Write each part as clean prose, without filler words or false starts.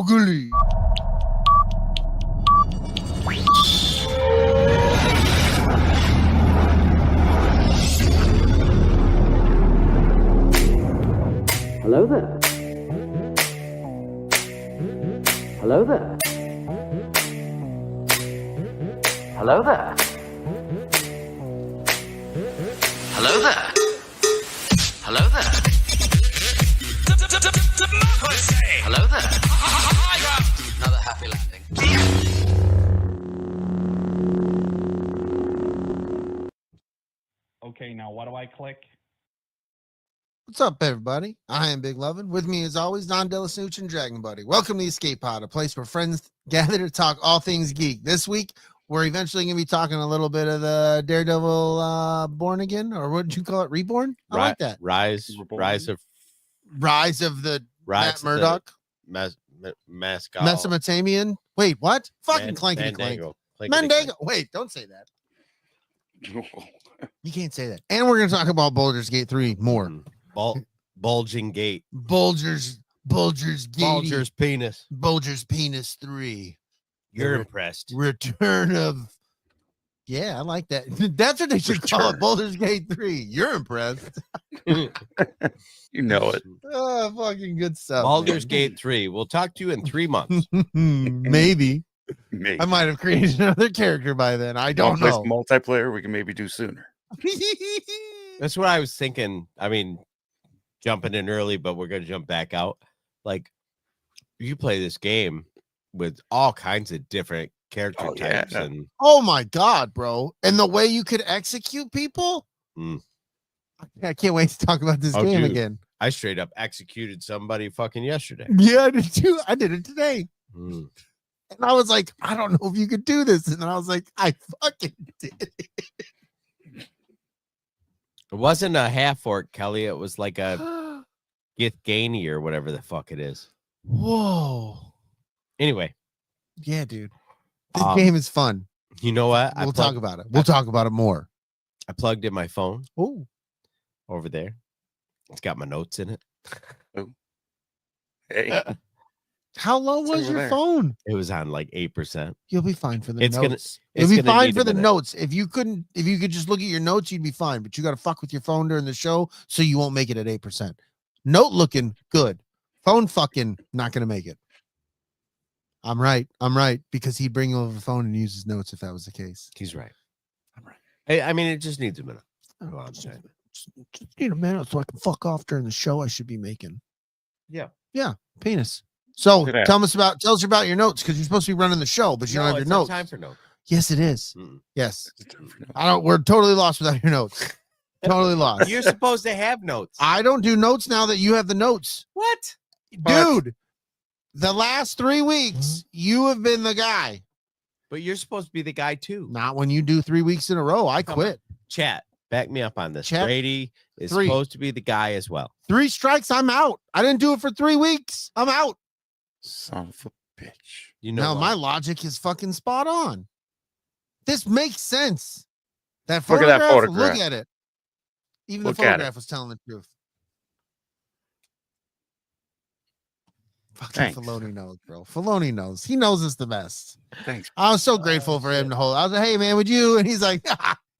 Googly. Hello there. Hello there. Hello there. Hello there. Hello there. Hello there. Another happy landing. Okay, now what do I click? What's up, everybody? I am Big Lovin. With me, as always, DellaSnooch and Dragon Buddy. Welcome to EscapePod, a place where friends gather to talk all things geek. This week, we're eventually going to be talking a little bit of the Daredevil Born Again, or what did you call it? Reborn? I like that. Rise of the Matt Murdock. Mascot. Mesopotamian. Wait, what? Fucking clankety clank. Mandingo. Wait, don't say that. You can't say that. And we're going to talk about Baldur's Gate 3 more. Bulging gate. Bulger's penis. Bulger's penis 3. You're impressed. Return of. Yeah, I like that. That's what they should call it. Baldur's Gate 3. You're impressed. You know it. Oh, fucking good stuff. Baldur's Gate 3. We'll talk to you in 3 months. Maybe. Maybe. I might have created another character by then. I don't know. Multiplayer, we can maybe do sooner. That's what I was thinking. I mean, jumping in early, but we're going to jump back out. Like, you play this game with all kinds of different character types. Yeah. And Oh my God, bro. And the way you could execute people. I can't wait to talk about this game again. I straight up executed somebody fucking yesterday. Yeah, I did too. I did it today. And I was like, I don't know if you could do this. And then I was like, I fucking did it. It wasn't a half orc, Kelly. It was like a Githgani or whatever the fuck it is. Whoa. Anyway. Yeah, dude. This game is fun. You know what? We'll talk about it. We'll talk about it more. I plugged in my phone. Oh. Over there. It's got my notes in it. Oh. Hey. How low was your phone? It was on like 8%. You'll be fine for the notes. You'll be fine for the notes. If you could just look at your notes, you'd be fine. But you got to fuck with your phone during the show so you won't make it at 8%. Note looking good. Phone fucking not gonna make it. I'm right. Because he'd bring over the phone and use his notes if that was the case. He's right. I'm right. Hey, I mean, it just needs a minute. Just need a minute so I can fuck off during the show I should be making. Yeah. Penis. So tell us about your notes, because you're supposed to be running the show, but you don't have your notes. Time for notes. Yes, it is. Yes. We're totally lost without your notes. Totally lost. You're supposed to have notes. I don't do notes now that you have the notes. What? Dude, the last 3 weeks, you have been the guy. But you're supposed to be the guy too. Not when you do 3 weeks in a row. I quit. Chat, back me up on this. Chat. Brady is supposed to be the guy as well. 3 strikes, I'm out. I didn't do it for 3 weeks. I'm out. Son of a bitch. You know, now my logic is fucking spot on. This makes sense. That photograph, look at it. Even the photograph was telling the truth. Fucking Filoni knows, bro. Filoni knows. He knows us the best. Thanks. I was so grateful for him to hold. I was like, hey, man, would you? And he's like,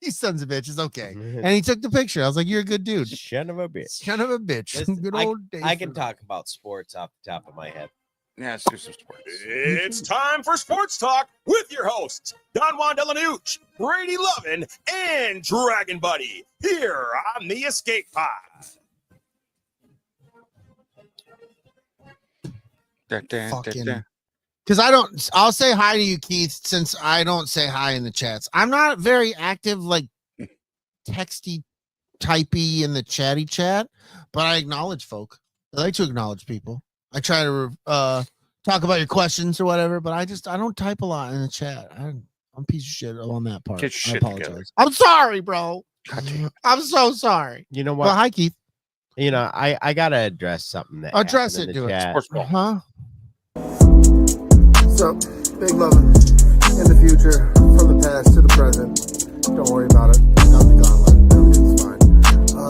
you sons of bitches. Okay. And he took the picture. I was like, you're a good dude. Son of a bitch. Son of a bitch. Listen, Good old days. I can talk about sports off the top of my head. Yeah, let's do some sports. It's time for Sports Talk with your hosts, DellaSnooch, Brady Lovin, and Dragon Buddy, here on the EscapePod. Because I'll say hi to you, Keith, since I don't say hi in the chats. I'm not very active, like texty, typey in the chatty chat, but I acknowledge folk. I like to acknowledge people. I try to talk about your questions or whatever, but I don't type a lot in the chat. I'm a piece of shit on that part. Get your I shit apologize. together. I'm sorry, bro. I'm so sorry. You know what? Well, hi, Keith. You know, I gotta address something that Address happened it, in the do it. chat. Sports ball. Huh? So, Big Lovin, in the future, from the past to the present. Don't worry about it. Got the gauntlet. Everything's fine.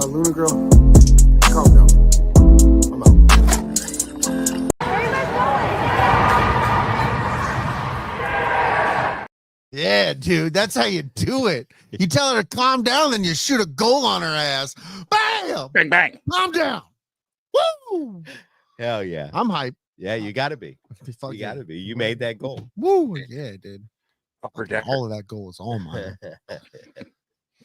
Luna girl, calm down. I'm out. Where are you guys going? Yeah, dude, that's how you do it. You tell her to calm down, then you shoot a goal on her ass. Bam! Bang, bang. Calm down. Woo! Hell yeah. I'm hyped. Yeah, you gotta be. Fuck You yeah. gotta be. You made that goal. Woo! Yeah, dude. Upper decker. All of that goal is all mine.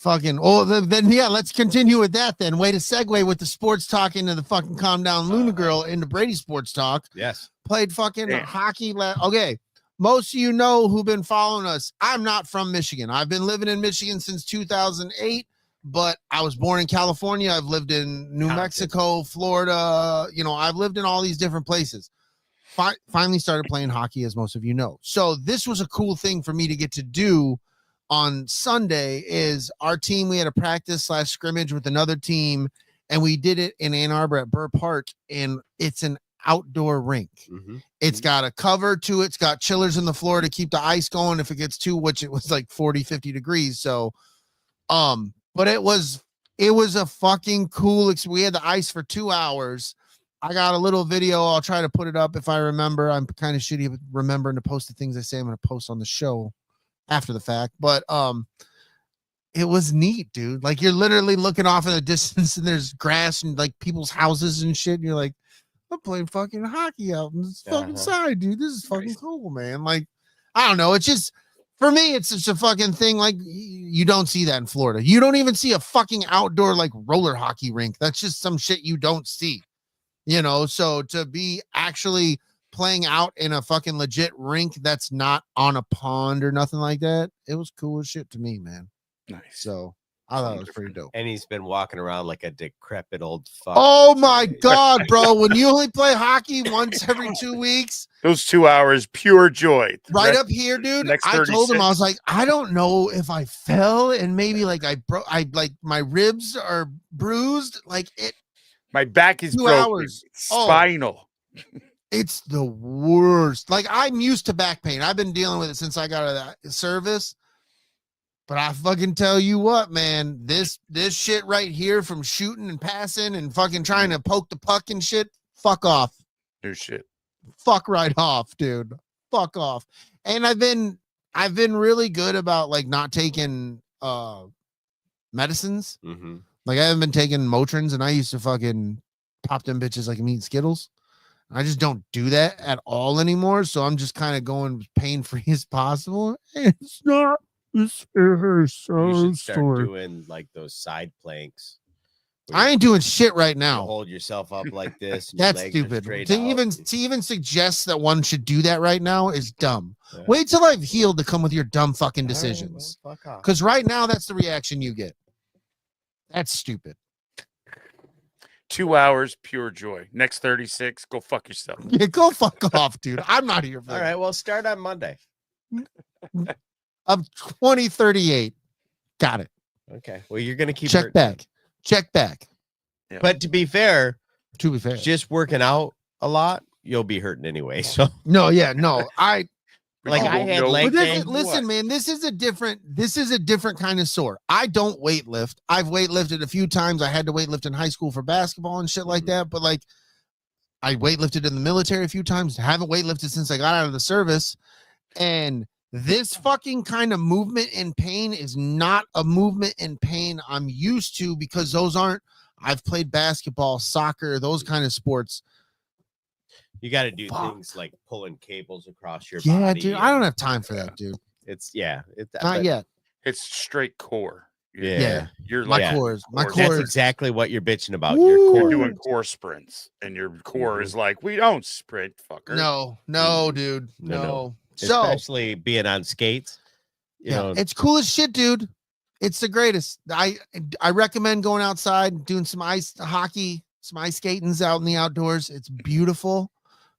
Fucking. Oh, then yeah. Let's continue with that. Then way to segue with the sports talk into the fucking calm down Luna girl into Brady sports talk. Yes. Played fucking Damn. hockey. Okay. Most of you know who've been following us. I'm not from Michigan. I've been living in Michigan since 2008, but I was born in California. I've lived in New Mexico, Florida. You know, I've lived in all these different places. Finally started playing hockey, as most of you know. So this was a cool thing for me to get to do on Sunday. Is our team, we had a practice / scrimmage with another team, and we did it in Ann Arbor at Burr Park, and it's an outdoor rink. Mm-hmm. It's got a cover to it. It's got chillers in the floor to keep the ice going if it gets too, which it was like 40, 50 degrees. So, but it was a fucking cool. We had the ice for 2 hours. I got a little video. I'll try to put it up if I remember. I'm kind of shitty at remembering to post the things I say I'm going to post on the show after the fact. But it was neat, dude. Like, you're literally looking off in the distance and there's grass and like people's houses and shit. And you're like, I'm playing fucking hockey out in this fucking side, dude. This is fucking cool, man. Like, I don't know. It's just, for me, it's just a fucking thing. Like, you don't see that in Florida. You don't even see a fucking outdoor like roller hockey rink. That's just some shit you don't see. You know, so to be actually playing out in a fucking legit rink that's not on a pond or nothing like that, it was cool as shit to me, man. Nice. So I thought it was pretty dope. And he's been walking around like a decrepit old fuck. Oh my God, bro. When you only play hockey once every 2 weeks, Those 2 hours, pure joy. right up here, dude. next I told him, 36. I was like, I don't know if I fell and maybe like I like my ribs are bruised. Like it. My back is 2 broken. hours. Oh. Spinal. It's the worst. Like, I'm used to back pain. I've been dealing with it since I got out of that service. But I fucking tell you what, man, this shit right here from shooting and passing and fucking trying to poke the puck and shit, fuck off. New shit. Fuck right off, dude. Fuck off. And I've been really good about like not taking medicines. Mm-hmm. Like, I haven't been taking Motrins, and I used to fucking pop them bitches like I'm eating Skittles. I just don't do that at all anymore. So I'm just kind of going pain-free as possible. It's not. It hurts so You should start sore. doing like those side planks. where I you- ain't doing shit right you now. hold yourself up like this. and your That's legs are stupid. straight To out. even suggest that one should do that right now is dumb. Yeah. Wait till I've healed to come with your dumb fucking All right, decisions. well, fuck off. Because right now, that's the reaction you get. That's stupid. 2 hours, pure joy. Next 36, go fuck yourself. Yeah, go fuck off, dude. I'm not here for All that. right, well, start on Monday. I'm 2038. Got it. Okay. Well, you're gonna keep Check hurting back. them. Check back. But to be fair, To be fair. just working out a lot, you'll be hurting anyway. So No, yeah, no. like You I won't had know. leg But day. listen, man, this is a different kind of sore. I don't weightlift. I've weightlifted a few times. I had to weightlift in high school for basketball and shit like Mhm. that. But like, I weightlifted in the military a few times. Haven't weightlifted since I got out of the service. And this fucking kind of movement in pain is not a movement in pain I'm used to, because those aren't. I've played basketball, soccer, those kind of sports. You got to do Fuck. things like pulling cables across your Yeah, body. dude, I don't have time for that, dude. It's yeah. It's Not yet. It's straight core. Yeah. Yeah. You're My like Yeah. core is my Or core That's is exactly what you're bitching about. Woo. Your you're core. doing core sprints, and your core is like, we don't sprint, fucker. no, dude. No, no. No. So Especially being on skates. You yeah, know, it's cool as shit, dude. It's the greatest. I recommend going outside, doing some ice hockey, some ice skatings out in the outdoors. It's beautiful,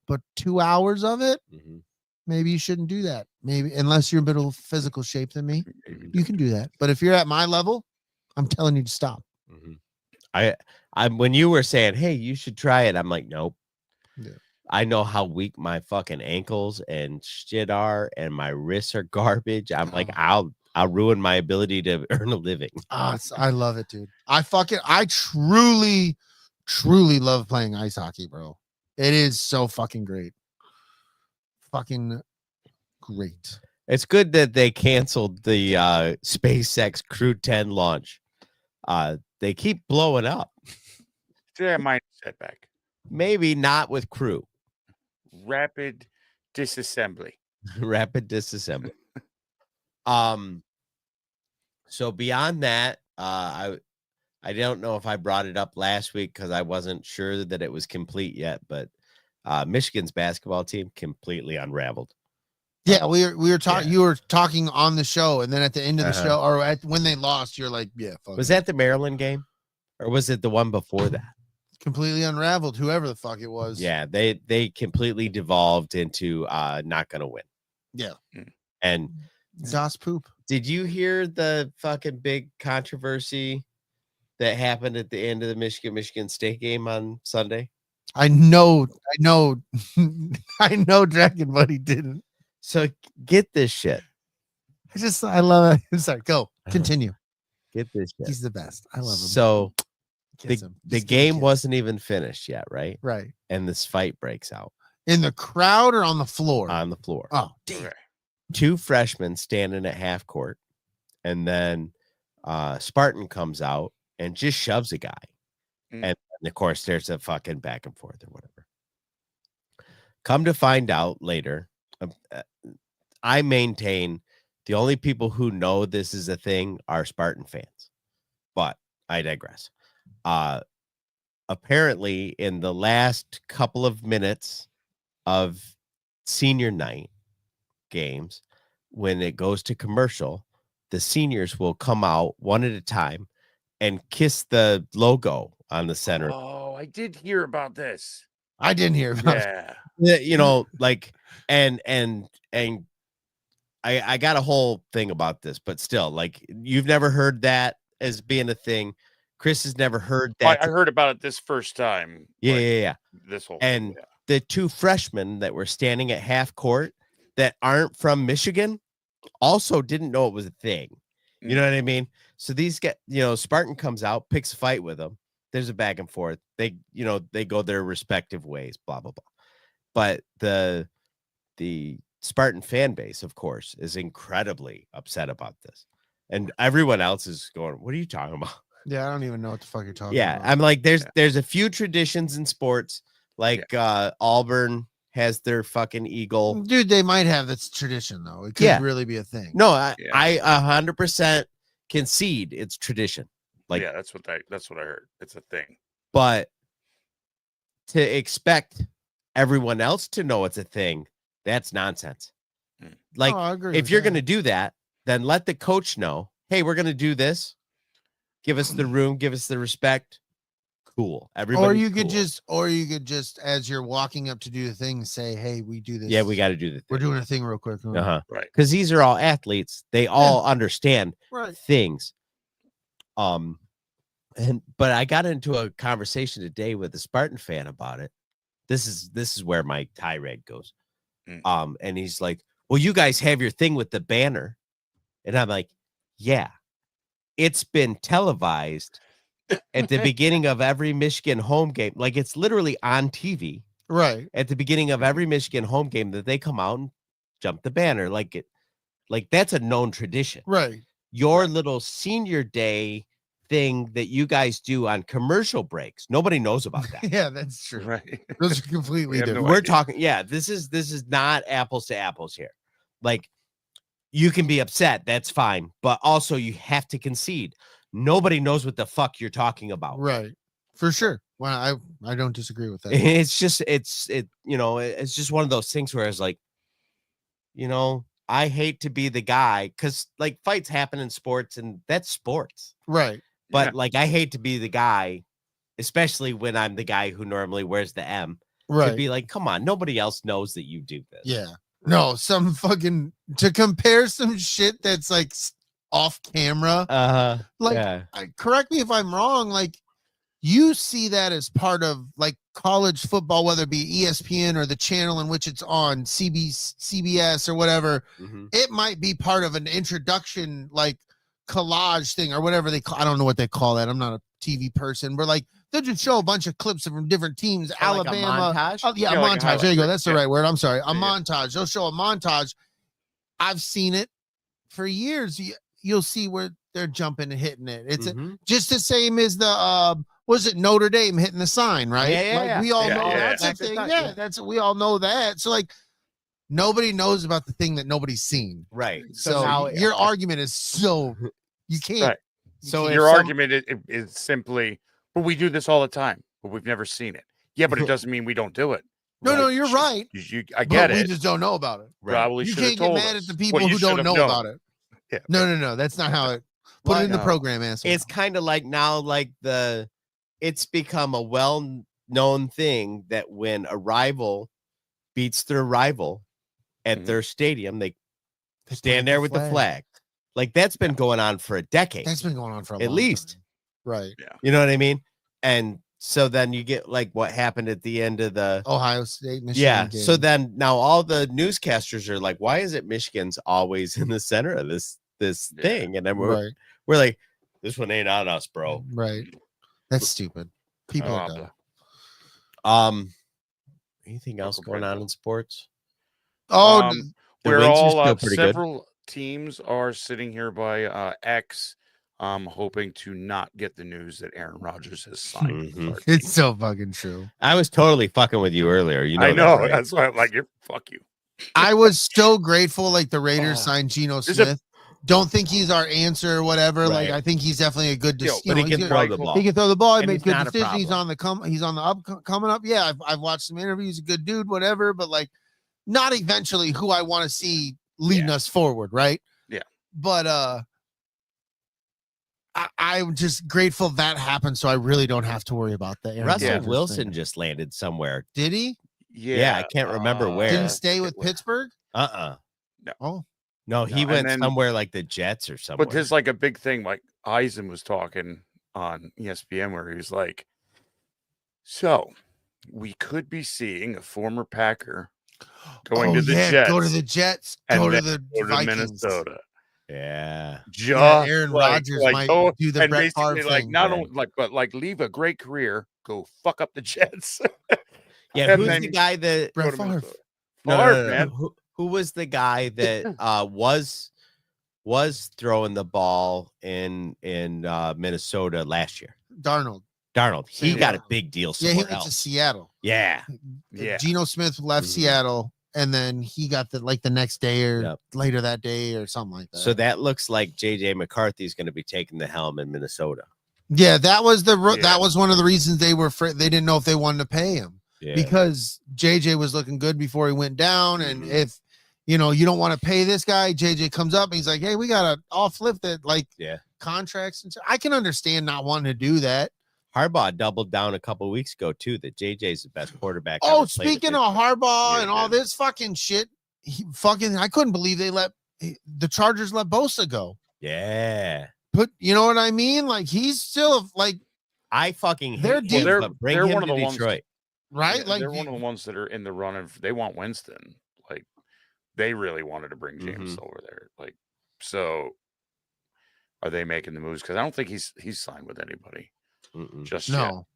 but 2 hours of it, Mhm. maybe you shouldn't do that. Maybe unless you're in a bit of physical shape than me, you can do that. But if you're at my level, I'm telling you to stop. Mhm. I when you were saying, hey, you should try it, I'm like, nope. Yeah. I know how weak my fucking ankles and shit are, and my wrists are garbage. I'm like, I'll ruin my ability to earn a living. I love it, dude. I truly love playing ice hockey, bro. It is so fucking great. Fucking great. It's good that they canceled the SpaceX Crew 10 launch. They keep blowing up. Yeah, minor setback. Maybe not with Crew. Rapid disassembly. Rapid disassembly. So beyond that, I don't know if I brought it up last week because I wasn't sure that it was complete yet, but Michigan's basketball team completely unraveled. Yeah, we were talking. Yeah. You were talking on the show, and then at the end of the Uh-huh. show, or when they lost, you're like, "Yeah, fuck Was it." that the Maryland game, or was it the one before that? Completely unraveled. Whoever the fuck it was. Yeah, they completely devolved into not gonna win. Yeah. And Das poop. did you hear the fucking big controversy that happened at the end of the Michigan State game on Sunday? I know. I know. Dragon Buddy didn't. So get this shit. I love it. Sorry, go continue. Get this shit. He's the best. I love him. So Kiss him. the Just give him a game kiss. wasn't even finished yet, right? right And this fight breaks out in the crowd or on the floor. on the floor. Oh, damn. Okay. Two freshmen standing at half court, and then Spartan comes out and just shoves a guy. And of course, there's a fucking back and forth or whatever. Come to find out later, I maintain the only people who know this is a thing are Spartan fans, but I digress. Apparently, in the last couple of minutes of senior night games, when it goes to commercial, the seniors will come out one at a time and kiss the logo on the center. Oh, I did hear about this. I didn't hear about it. Yeah. Yeah, you know, like, and I got a whole thing about this, but still, like, you've never heard that as being a thing. Chris has never heard that. I heard about it this first time. Yeah, like, yeah. This whole And thing, the two freshmen that were standing at half court that aren't from Michigan also didn't know it was a thing. You know what I mean? So these guys, Spartan comes out, picks a fight with them. There's a back and forth. They go their respective ways, blah, blah, blah. But the Spartan fan base, of course, is incredibly upset about this. And everyone else is going, what are you talking about? Yeah, I don't even know what the fuck you're talking Yeah, about. I'm like, there's a few traditions in sports, like Auburn has their fucking eagle. Dude, they might have that's tradition though. It could really be a thing. No, I 100% concede it's tradition. Like, yeah, that's what I heard. It's a thing. but to expect everyone else to know it's a thing, that's nonsense. Like, I agree if with you're that. going to do that, then let the coach know, hey, we're going to do this. Give us the room, give us the respect. Cool. Everybody. Or you could just, as you're walking up to do the thing, say, hey, we do this. Yeah, we got to do the We're doing a thing real quick. Uh-huh. Right. Because these are all athletes. They all understand Right. things. But I got into a conversation today with a Spartan fan about it. This is where my tirade goes. And he's like, well, you guys have your thing with the banner. And I'm like, yeah, it's been televised at the beginning of every Michigan home game. Like, it's literally on TV. Right. At the beginning of every Michigan home game that they come out and jump the banner. Like that's a known tradition. Right. Your little senior day thing that you guys do on commercial breaks, nobody knows about that. Yeah, that's true. Right. Those are completely have no different. We're idea. talking, this is not apples to apples here. Like, you can be upset, that's fine, but also you have to concede. Nobody knows what the fuck you're talking about. Right. For sure. Well, I don't disagree with that. It's just it's just one of those things where it's like, I hate to be the guy, because like fights happen in sports and that's sports. Right. But like, I hate to be the guy, especially when I'm the guy who normally wears the M, Right. to be like, come on, nobody else knows that you do this. Yeah. No, some fucking to compare some shit that's like off camera. Like, correct me if I'm wrong. Like, you see that as part of like college football, whether it be ESPN or the channel in which it's on, CBS or whatever. Mhm. It might be part of an introduction, like collage thing or whatever they call. I don't know what they call that. I'm not a TV person, but like they'll just show a bunch of clips from different teams. Like a Alabama. montage? Oh, yeah, Yeah, a like a montage. There you go. highlight That's the reel. right word. I'm sorry. A Yeah. montage. They'll show a montage. I've seen it for years. You'll see where they're jumping and hitting it. It's just the same as the was it Notre Dame hitting the sign, right? Yeah. We all Yeah, know yeah. that's a thing. Yeah, that's we all know that. So like nobody knows about the thing that nobody's seen. Right. So now your argument is so you can't. Right. So Your argument is simply, but we do this all the time, but we've never seen it. Yeah, but it doesn't mean we don't do it. No, you're right. I get We it. just don't know about it. Probably You should have can't get told mad us. at the people Well, who you don't should have know known. about it. Yeah. No. That's not how it. Put it in the program, answer. It's kind of like now, like it's become a well-known thing that when a rival beats their rival at their stadium, they stand there with the flag. Like that's been going on for a decade. That's been going on for a at long least. time. Right. Yeah. You know what I mean? And so then you get like what happened at the end of the Ohio State, Michigan. yeah. game. So then now all the newscasters are like, why is it Michigan's always in the center of this thing? And then we're like, this one ain't on us, bro. Right. That's stupid. People are dumb. Anything else going on in sports? Oh, The we're Wings are all still pretty good. several teams are sitting here by X, hoping to not get the news that Aaron Rodgers has signed. with our it's team. so fucking true. I was totally fucking with you earlier. You know, I know. right? That's why I'm like, fuck you. I was so grateful, like the Raiders signed Geno There's a- Smith. Don't think he's our answer or whatever. Like Right. I think he's definitely a good. But he can throw the ball. He can throw the ball. He And makes he's good not a decisions. He's problem. on the He's on the up coming up. Yeah, I've watched some interviews. A good dude, whatever. But like, not eventually who I want to see leading us forward, right? Yeah. But I'm just grateful that happened, so I really don't have to worry about that. Aaron Russell Rodgers Wilson thing. just landed somewhere. Did he? Yeah, I can't remember where. Didn't stay with Pittsburgh. Oh, No, he and went then- somewhere like the Jets or somewhere. But there's like a big thing. Like Eisen was talking on ESPN where he was like, so we could be seeing a former Packer going to the Jets. Go to the Jets. and Go to then the go to Vikings. Minnesota. yeah. Yeah, Aaron Rodgers might do the and Brett basically Favre like thing. not only like but like leave a great career, go fuck up the Jets. Yeah, And who's then the guy that Brett go to Favre. Minnesota. No, Favre, no, no, no. man. Who was the guy that was throwing the ball in Minnesota last year? Darnold. He Yeah. got a big deal Yeah, he somewhere went to else. Seattle. Yeah. Yeah. Geno Smith left Mhm. Seattle, and then he got the next day or Yep. later that day or something like that. So that looks like JJ McCarthy is going to be taking the helm in Minnesota. yeah, that was Yeah. that was one of the reasons they were they didn't know if they wanted to pay him Yeah. because JJ was looking good before he went down, and Mhm. if you don't want to pay this guy, JJ comes up and he's like, hey, we got to all flip that contracts and so I can understand not wanting to do that. Harbaugh doubled down a couple weeks ago too that JJ's the best quarterback. Oh, ever played at speaking of Pittsburgh. Harbaugh Yeah, and all man. this fucking shit, I couldn't believe they let the Chargers let Bosa go. Yeah. But you know what I mean? Like he's still like I fucking They're hate deep. him, but bring They're him one of to the ones- Detroit. right. Yeah, like they're one of the ones that are in the run of they want Winston. Like they really wanted to bring James over there. Like so are they making the moves? Because I don't think he's signed with anybody Mm-mm. just yet. no,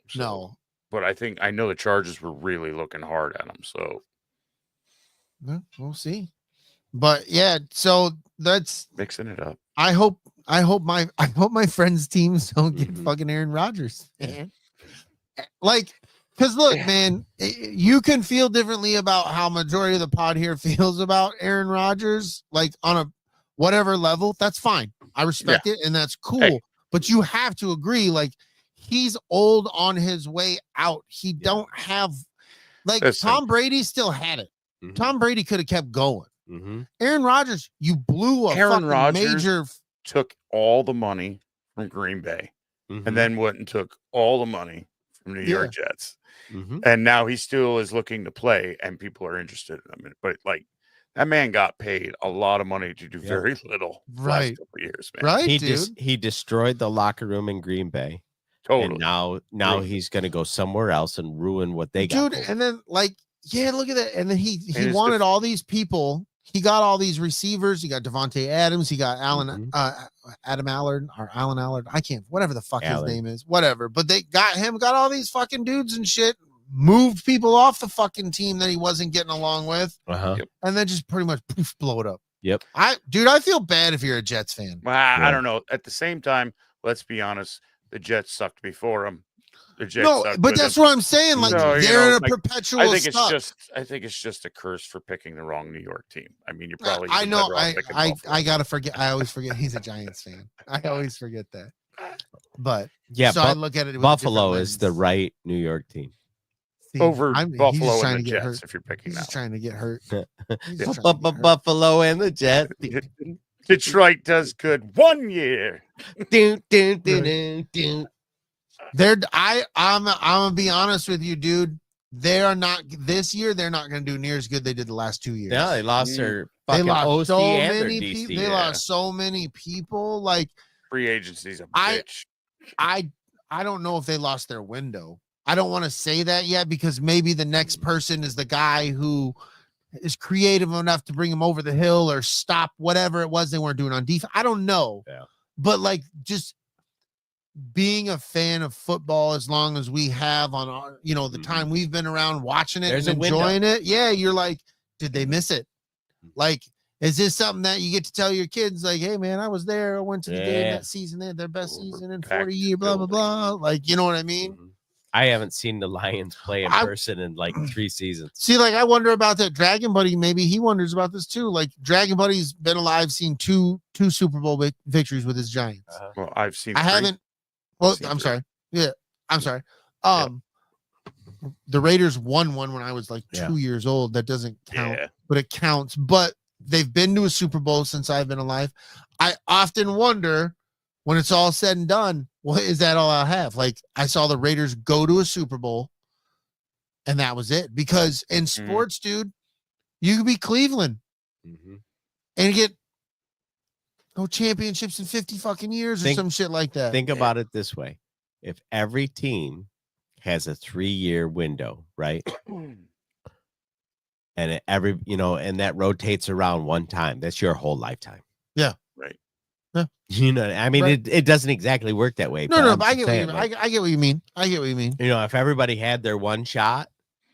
So, no. But I know the Chargers were really looking hard at him. So Well, we'll see. But yeah, so that's mixing it up. I hope my friends' teams don't get Mhm. fucking Aaron Rodgers. Man. Like, because look, man, you can feel differently about how majority of the pod here feels about Aaron Rodgers, like on a whatever level. That's fine. I respect it, and that's cool. Hey. But you have to agree, like he's old on his way out. He don't have like Listen. Tom Brady still had it. Mhm. Tom Brady could have kept going. Mhm. Aaron Rodgers, you blew a Aaron fucking Rodgers major. Took all the money from Green Bay Mhm. and then went and took all the money from New York Jets. Mhm. And now he still is looking to play and people are interested in him. But like that man got paid a lot of money to do very little the last Right. couple of years, man. Right, He dude. he destroyed the locker room in Green Bay. Totally. And now Ruined it. he's going to go somewhere else and ruin what they got. Dude, going. and then like, yeah, look at that. And then he his wanted all these people. He got all these receivers. He got Devontae Adams. He got Mhm. Adam Allard or Alan Allard. I can't, whatever the fuck Allard. his name is, whatever. But they got all these fucking dudes and shit, moved people off the fucking team that he wasn't getting along with, Uh-huh. Yep. and then just pretty much poof, blow it up. Yep. I feel bad if you're a Jets fan. Well, I don't know. At the same time, let's be honest. The Jets sucked before them. The Jets No, sucked but with that's them. what I'm saying. Like So, they're in a like, perpetual. I think suck. it's just a curse for picking the wrong New York team. I mean, you're probably. I know. better off picking I Buffalo. gotta forget. I always forget he's a Giants fan. I always forget that. But Yeah, so I look at it. With Buffalo a is the lens. right New York team. See, over he's just Buffalo trying and to the get Jets. hurt. If you're picking He's that, just trying to get hurt. He's Yeah. just trying to get hurt. Buffalo and the Jets. Detroit does good 1 year. I'm gonna be honest with you, dude. They are not this year. They're not gonna do near as good they did the last 2 years. Yeah, they lost their They fucking lost OC so and their many DC. people. They lost so many people. Like Free agency's a I- bitch. I don't know if they lost their window. I don't want to say that yet because maybe the next person is the guy who is creative enough to bring him over the hill or stop whatever it was they weren't doing on defense. I don't know. Yeah. But like just being a fan of football as long as we have on our, the time we've been around watching it There's and a window. enjoying it. Yeah, you're like, did they miss it? Like, is this something that you get to tell your kids? Like, hey man, I was there. I went to the game that season. They had their best season in 40 years. Blah blah blah. Like, you know what I mean? I haven't seen the Lions play in person in like 3 seasons. See, like I wonder about that Dragon Buddy. Maybe he wonders about this too. Like Dragon Buddy's been alive, seen two Super Bowl victories with his Giants. Well, I've seen. I haven't. Well, I'm sorry. Yeah, I'm sorry. The Raiders won one when I was like 2 years old. That doesn't count, but it counts. But they've been to a Super Bowl since I've been alive. I often wonder when it's all said and done, well, is that all I have? Like I saw the Raiders go to a Super Bowl and that was it. Because in sports, dude, you could be Cleveland and get no championships in 50 fucking years or some shit like that. Think about it this way. If every team has a 3-year window, right? And and that rotates around one time, that's your whole lifetime. Yeah. Right. Yeah. I mean, Right. it doesn't exactly work that way. No, but I I'm get saying, what you mean. I get what you mean. I get what you mean. if everybody had their one shot,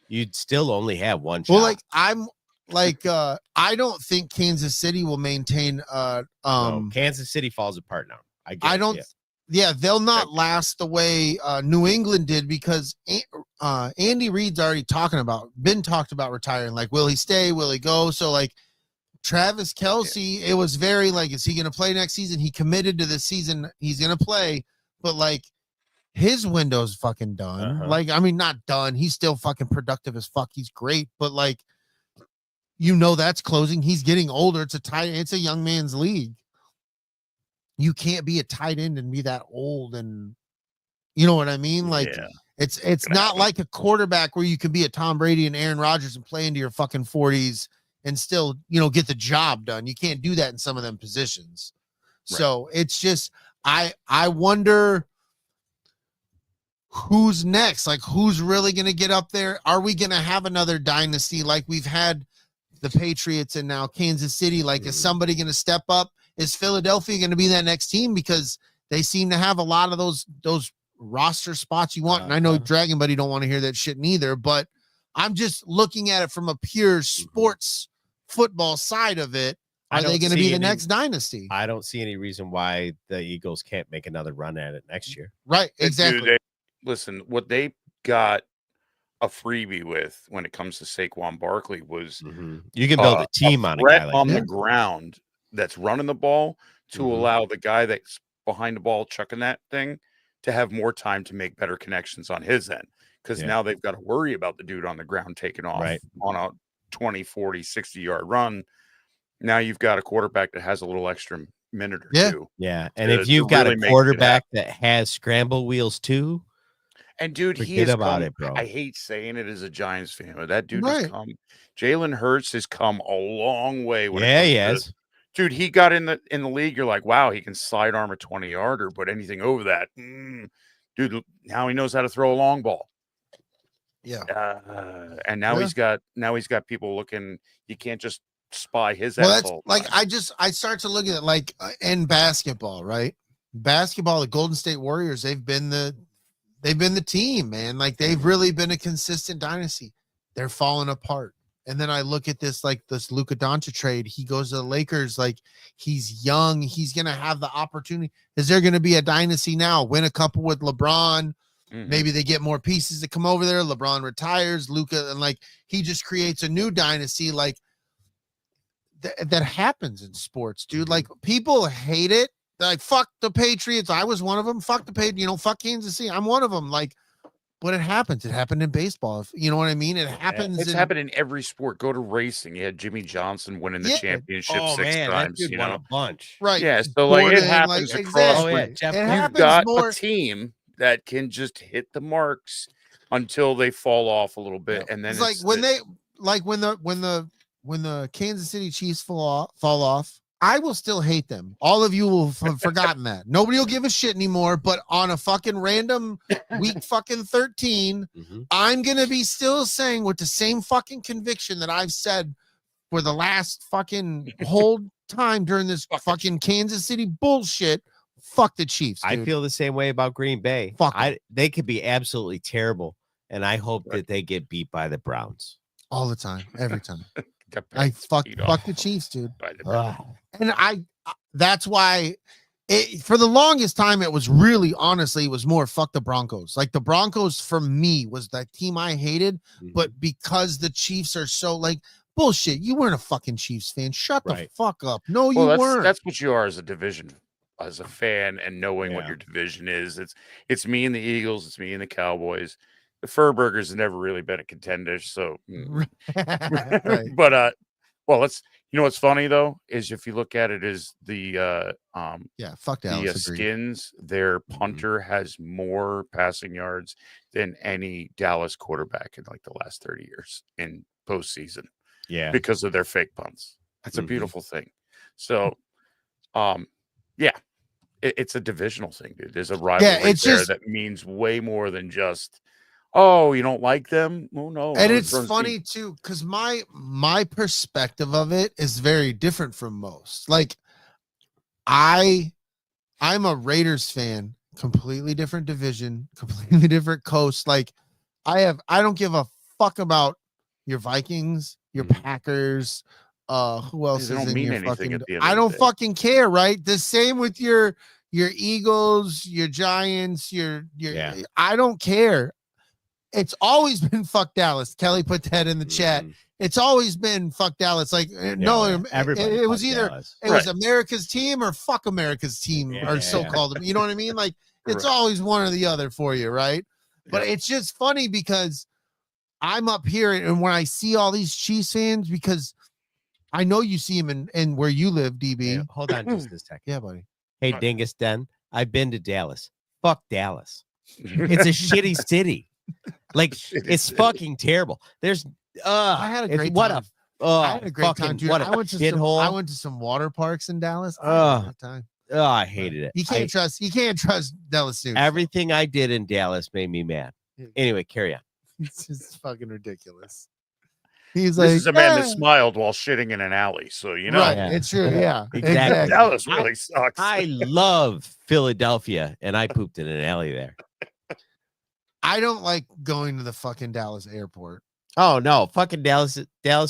you'd still only have one shot. Well, like I'm like I don't think Kansas City will maintain No, Kansas City falls apart now. I don't they'll not last the way New England did because Andy Reid's already talked about retiring. Like, will he stay? Will he go? So like Travis Kelce, it was very like, is he going to play next season? He committed to this season. He's going to play, but like his window's fucking done. Like, I mean, not done. He's still fucking productive as fuck. He's great, but like, that's closing. He's getting older. It's a young man's league. You can't be a tight end and be that old. And you know what I mean? Like it's not like a quarterback where you can be a Tom Brady and Aaron Rodgers and play into your fucking 40s and still, get the job done. You can't do that in some of them positions. Right. So it's just, I wonder who's next, like who's really going to get up there. Are we going to have another dynasty like we've had the Patriots and now Kansas City? Like, is somebody going to step up? Is Philadelphia going to be that next team? Because they seem to have a lot of those roster spots you want. And I know Dragon Buddy don't want to hear that shit neither, but I'm just looking at it from a pure sports football side of it. Are they going to be the next dynasty? I don't see any reason why the Eagles can't make another run at it next year. Right. Exactly. Dude, listen, what they got a freebie with when it comes to Saquon Barkley was you can build a team on a guy like on that. the ground that's running the ball to allow the guy that's behind the ball chucking that thing to have more time to make better connections on his end. Because now they've got to worry about the dude on the ground taking off on a 20, 40, 60-yard run. Now you've got a quarterback that has a little extra minute or two. Yeah. And if you've got a quarterback that has scramble wheels too, and dude, forget about it, bro. I hate saying it as a Giants fan, but that dude has come. Jalen Hurts has come a long way. He has. Dude, he got in the league. You're like, wow, he can sidearm a 20-yarder, but anything over that, dude, now he knows how to throw a long ball. Yeah. And now he's got people looking. You can't just spy his asshole. Like I start to look at it like in basketball, right? Basketball, the Golden State Warriors, they've been the team, man. Like they've really been a consistent dynasty. They're falling apart. And then I look at this Luka Doncic trade. He goes to the Lakers. Like, he's young. He's going to have the opportunity. Is there going to be a dynasty now? Win a couple with LeBron. Maybe they get more pieces to come over there. LeBron retires. Luka, and like, he just creates a new dynasty. Like, that happens in sports, dude. Like, people hate it. They're like, fuck the Patriots. I was one of them. Fuck the Patriots. Fuck Kansas City. I'm one of them. Like, but it happens. It happened in baseball. You know what I mean? It happens. It's happened in every sport. Go to racing. You had Jimmy Johnson winning the championship 6 times. You know, a bunch. Right. Yeah. So like it happens across. You've got a team that can just hit the marks until they fall off a little bit, and then it's like when the Kansas City Chiefs fall off. I will still hate them. All of you will have forgotten that. Nobody will give a shit anymore. But on a fucking random week fucking 13, I'm going to be still saying with the same fucking conviction that I've said for the last fucking whole time during this fucking Kansas City bullshit. Fuck the Chiefs, dude. I feel the same way about Green Bay. They could be absolutely terrible. And I hope that they get beat by the Browns. All the time. Every time. I fuck the Chiefs, dude. And that's why for the longest time, it was really, honestly, it was more fuck the Broncos. Like, the Broncos for me was the team I hated, but because the Chiefs are so like, bullshit, you weren't a fucking Chiefs fan. Shut the fuck up. No, you weren't. That's what you are as a division, as a fan, and knowing what your division is. It's me and the Eagles. It's me and the Cowboys. The Furburgers have never really been a contender, so. But you know what's funny though is if you look at it as the fuck Dallas, the Skins, their punter has more passing yards than any Dallas quarterback in like the last 30 years in postseason. Yeah, because of their fake punts. That's a beautiful thing. So, it's a divisional thing, dude. There's a rivalry there that means way more than just. Oh, you don't like them? Oh no. And it's funny too, because my perspective of it is very different from most. Like, I'm a Raiders fan, completely different division, completely different coast. Like, I don't give a fuck about your Vikings, your Packers, who else is in your fucking I don't fucking care, right? The same with your Eagles, your Giants, your I don't care. It's always been fuck Dallas. Kelly put that in the chat. It's always been fuck Dallas. Like, no, it was either Dallas. It was America's team or fuck America's team, or so called. You know what I mean? Like, it's always one or the other for you, right? But it's just funny because I'm up here, and when I see all these Chiefs fans, because I know you see them in where you live, DB. Yeah, hold on just a second. Yeah, buddy. Hey, Dingus Den, I've been to Dallas. Fuck Dallas. It's a shitty city. Like, it's fucking terrible. There's I had a great time. I had a great time, dude. I went to some water parks in Dallas. I hated it. You can't trust DellaSnooch. Everything I did in Dallas made me mad. Anyway, carry on. It's just fucking ridiculous. He's this is a man that smiled while shitting in an alley, so you know. Right, it's true. Yeah, exactly. Dallas really sucks. I love Philadelphia, and I pooped in an alley there. I don't like going to the fucking Dallas airport. Oh no, fucking Dallas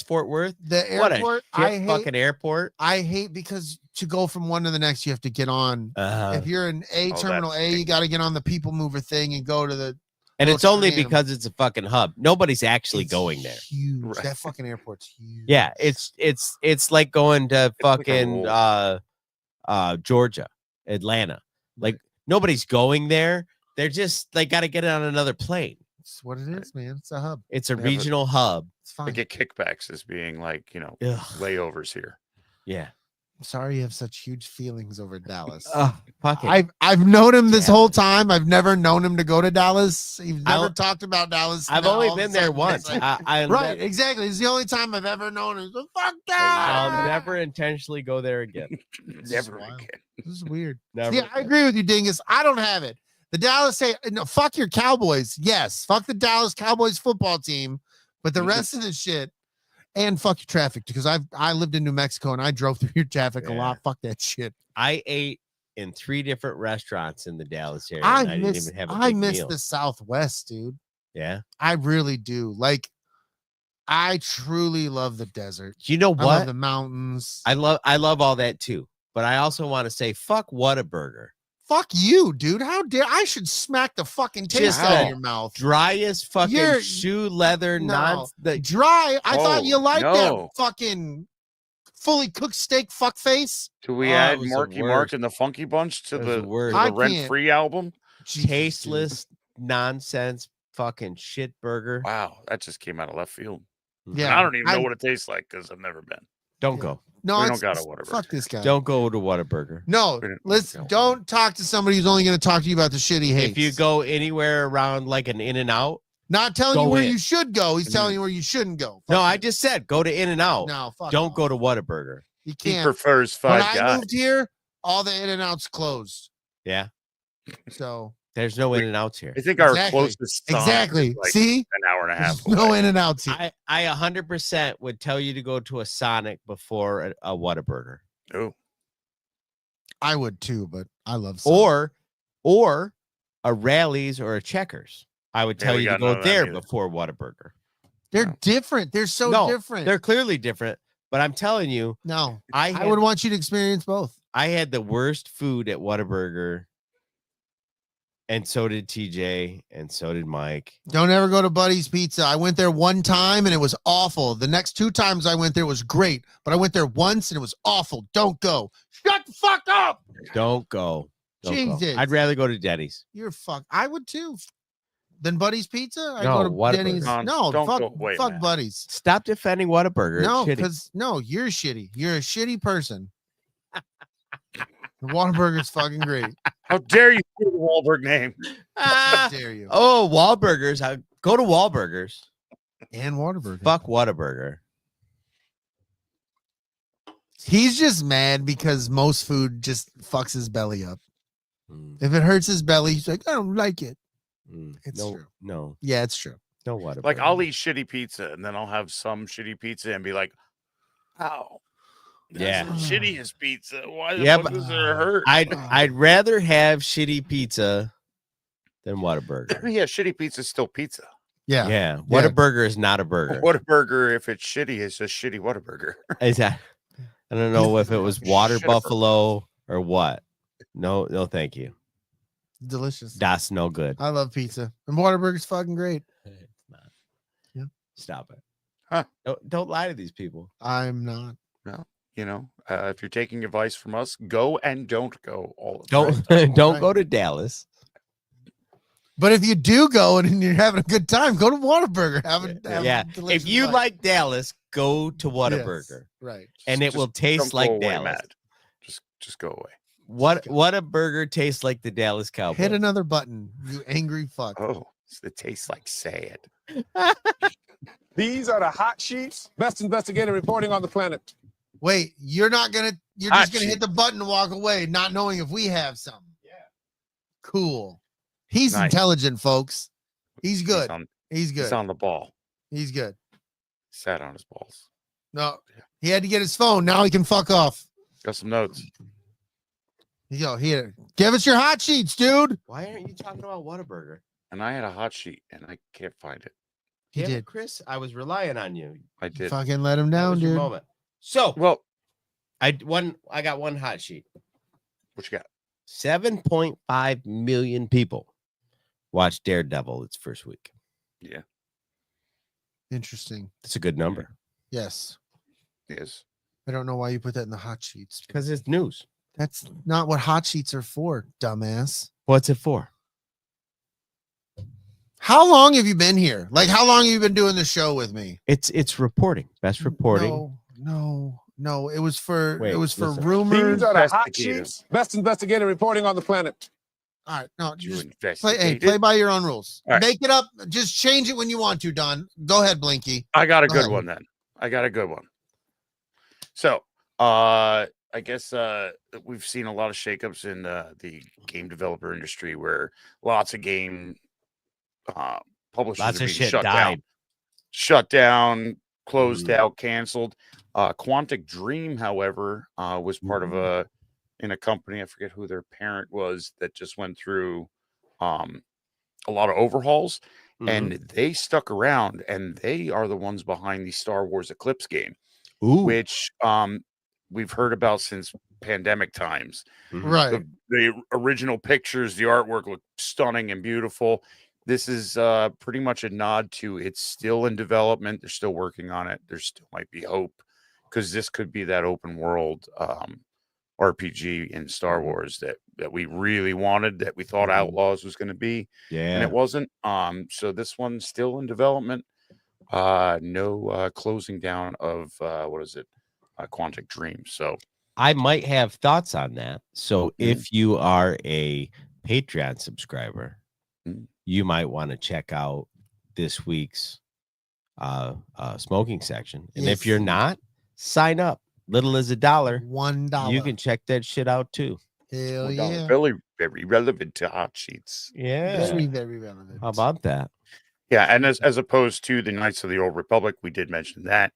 Fort Worth. The airport, fucking airport. I hate because to go from one to the next, you have to get on. If you're in Terminal A, you got to get on the people mover thing and go to the. And it's only because it's a fucking hub. Nobody's actually going there. Huge. Right. That fucking airport's huge. Yeah, it's like going to fucking Georgia, Atlanta. Like, nobody's going there. They're just got to get on another plane. It's what it is, man. It's a hub. It's a regional hub. It's fine. They get kickbacks as being like, layovers here. Yeah. I'm sorry you have such huge feelings over Dallas. Fuck it. I've known him this whole time. I've never known him to go to Dallas. You've never talked about Dallas. I've only been there once. Right, exactly. It's the only time I've ever known him. Fuck Dallas. I'll never intentionally go there again. Never again. This is weird. Never. Yeah, I agree with you, Dingus. I don't have it. The Dallas say, no, fuck your Cowboys. Yes, fuck the Dallas Cowboys football team. But the rest of the shit, and fuck your traffic, because I lived in New Mexico and I drove through your traffic a lot. Fuck that shit. I ate in 3 different restaurants in the Dallas area. I miss the Southwest, dude. Yeah, I really do. Like, I truly love the desert. You know I love what? the mountains. I love all that too. But I also want to say, fuck Whataburger. Fuck you, dude. How dare I should smack the fucking taste Just out of the your mouth. Driest fucking You're- shoe leather No. the Dry. I thought Oh, you liked that no. fucking fully cooked steak fuck face. Do we Oh, it add was the Marky Mark worst. and the Funky Bunch to It was the, the to worst. I the can't. Rent Free album? Jesus, dude. tasteless nonsense fucking shit burger. Wow, that just came out of left field. Yeah. And I don't even know what it tastes like because I've never been. Don't Yeah. go. No, We it's- don't got a Whataburger. Fuck this guy. Don't go to Whataburger. No, We don't- listen. don't. Don't talk to somebody who's only going to talk to you about the shit he hates. If you go anywhere around like an In-N-Out, not telling you go where in. you should go, he's Mhm. telling you where you shouldn't go. no, Fuck I you. just said go to In-N-Out. No, fuck Don't off. go to Whataburger. You He can't. prefers When Five I Guys. moved here, all the In-N-Outs closed. Yeah, So there's no In-N-Outs here. I think our Exactly. closest sign exactly. is like See, an hour and a half. there's no away. In-N-Outs here. I 100% would tell you to go to a Sonic before a Whataburger, Oh, I would too, but I love Sonic. or a Rallies or a Checkers. I would Yeah, tell we you to got none go of them there either. before Whataburger. They're different. They're so No, different. They're clearly different, but I'm telling you, No, I I would want you to experience both. I had the worst food at Whataburger, and so did TJ, and so did Mike. Don't ever go to Buddy's Pizza. I went there one time and it was awful. The next 2 times I went there was great, but I went there once and it was awful. Don't go. Shut the fuck up. Don't go. Don't go. Jesus. I'd rather go to Denny's. You're fuck. I would too. Than Buddy's Pizza? I No, go to Whataburger. Denny's. Don't No, go- fuck, wait, fuck man. Buddy's. Stop defending Whataburger. It's No, shitty. because no, you're shitty. You're a shitty person. The Whataburger's fucking great. how dare you say the Wahlberg name? How Ah, dare you? oh, Wahlburgers. I go to Wahlburgers. And Whataburger. Fuck Whataburger. He's just mad because most food just fucks his belly up. Mm, If it hurts his belly, he's like, I don't like it. It's no, true. no, Yeah, it's true. no Whataburger. Like I'll eat shitty pizza and then I'll have some shitty pizza and be like, "Ow, that's Yeah. the shittiest pizza. Why the Yeah, fuck but- does it hurt?" I'd rather have shitty pizza than Whataburger. Yeah, shitty pizza is still pizza. Yeah. Yeah, Whataburger is not a burger. Whataburger, if it's shitty, it's just shitty Whataburger. Is that? I don't know if it was water Shit. buffalo or what. No, thank you. Delicious. That's no good. I love pizza. And Whataburger's fucking great. It's not. Yeah. Stop it. Huh. Don't lie to these people. I'm not. You know, if you're taking advice from us, go and don't go all the time. Don't Right. go to Dallas. But if you do go and you're having a good time, go to Whataburger. Have Yeah. a delicious If you bite. like Dallas, go to Whataburger. right. And it will Just taste don't go like away, Dallas. Matt. Just go away. What a burger tastes like the Dallas Cowboys. Hit another button, you angry fuck. Oh, it tastes like sad. These are the hot sheets. Best investigator reporting on the planet. Wait, you're just gonna Hot hit the button and walk away, not knowing if we have some. Yeah. Cool. He's Nice. intelligent, folks. He's good. He's He's good. on the ball. He's good. Sat on his balls. No, he had to get his phone. Now he can fuck off. Got some notes. Yo, here. Give us your hot sheets, dude. Why aren't you talking about Whataburger? And I had a hot sheet and I can't find it. He Damn it, did. Chris. I was relying on you. I did. Fucking let him That down, was your dude. moment. So Well, I got one hot sheet. what you got? 7.5 million people watched Daredevil its first week. Yeah. Interesting. That's a good number Yes. Yes. I don't know why you put that in the hot sheets. because it's news. That's not what hot sheets are for, dumbass. What's it for? How long have you been here? Like, how long have you been doing the show with me? It's reporting. Best reporting. No. It was for Wait, rumors. These are the hot Investigative. sheets. Best investigator reporting on the planet. All right, no, You just investigated. play by your own rules. All right. Make it up. Just change it when you want to, Don. Go ahead, Blinky. I got a Go good ahead. one then. I got a good one. So, I guess we've seen a lot of shakeups in the game developer industry where lots of game publishers Lots are of being shit shut down, closed out, canceled. Quantic Dream, however, was part of a company. I forget who their parent was that just went through a lot of overhauls. and they stuck around, and they are the ones behind the Star Wars Eclipse game, Ooh. which we've heard about since pandemic times. Right. The original pictures, the artwork looked stunning and beautiful. This is pretty much a nod to it's still in development. They're still working on it. There still might be hope, because this could be that open world RPG in Star Wars that we really wanted, that we thought Outlaws was going to be, and it wasn't. So this one's still in development. No closing down of what is it? Quantic Dream. So I might have thoughts on that. So if you are a Patreon subscriber, you might want to check out this week's smoking section. And if you're not, sign up. Little as $1. $1. You can check that shit out too. Hell yeah. Very, very relevant to hot sheets. Yeah. Very, very relevant. How about that? Yeah, and as opposed to the Knights of the Old Republic, we did mention that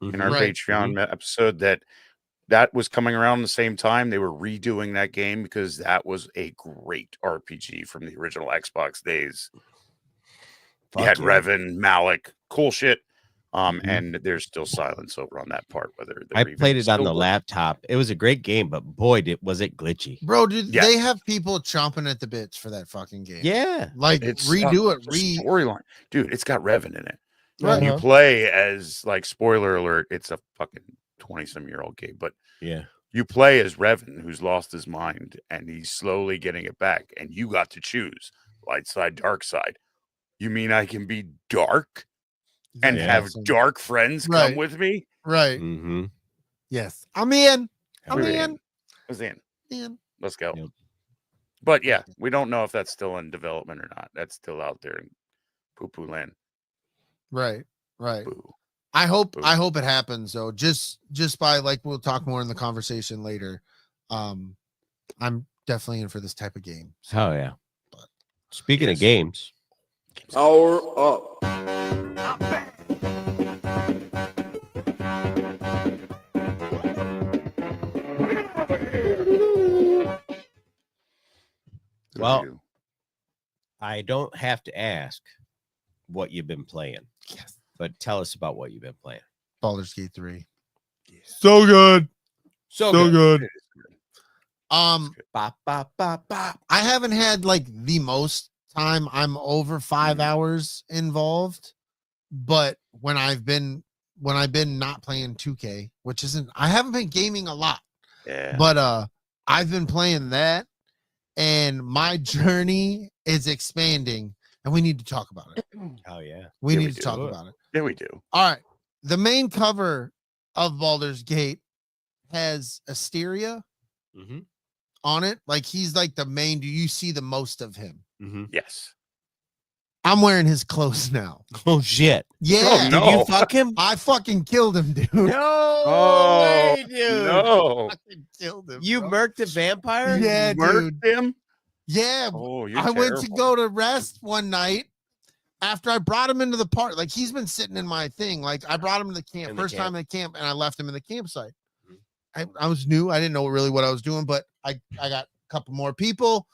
in our Right. Patreon episode, that was coming around the same time. They were redoing that game because that was a great RPG from the original Xbox days. You had Revan, Malik, cool shit. And there's still silence over on that part. Whether I played it on the laptop. It was a great game, but boy, was it glitchy. Bro, dude, they have people chomping at the bits for that fucking game. Yeah. Like, redo it. Storyline. Dude, it's got Revan in it. Right. You play as, like, spoiler alert, it's a fucking 20-some-year-old game, but yeah, you play as Revan, who's lost his mind, and he's slowly getting it back, and you got to choose light side, dark side. You mean I can be dark and have dark friends come with me? Right. Yes. I'm in. I was in. Let's go. Yep. But yeah, we don't know if that's still in development or not. That's still out there in poo-poo land. Right. Boo. I hope it happens though. Just by, like, we'll talk more in the conversation later. I'm definitely in for this type of game. Oh yeah. But speaking of games, Power up. well, I don't have to ask what you've been playing. Yes. But tell us about what you've been playing. Baldur's Gate 3. So good. So good. Bop, bop, bop, bop. I haven't had, like, the most time. I'm over 5 hours involved, but when I've been not playing 2K, which isn't, I haven't been gaming a lot. Yeah. But I've been playing that, and my journey is expanding, and we need to talk about it. Oh yeah. We need to talk about it. Yeah, we do. All right. The main cover of Baldur's Gate has Asteria on it. Like, he's like the main. Do you see the most of him? Yes. I'm wearing his clothes now. Oh shit. Yeah. Oh, no. Did you fuck him? I fucking killed him, dude. No way, dude. No. Fucking killed him. You bro. murked a vampire? Yeah, dude. Murked him? Yeah. Oh, you're I went to terrible. go to rest one night after I brought him into the park. Like, he's been sitting in my thing. Like, I brought him to the camp, In the first camp. time at camp, and I left him in the campsite. I was new. I didn't know really what I was doing, but I got a couple more people.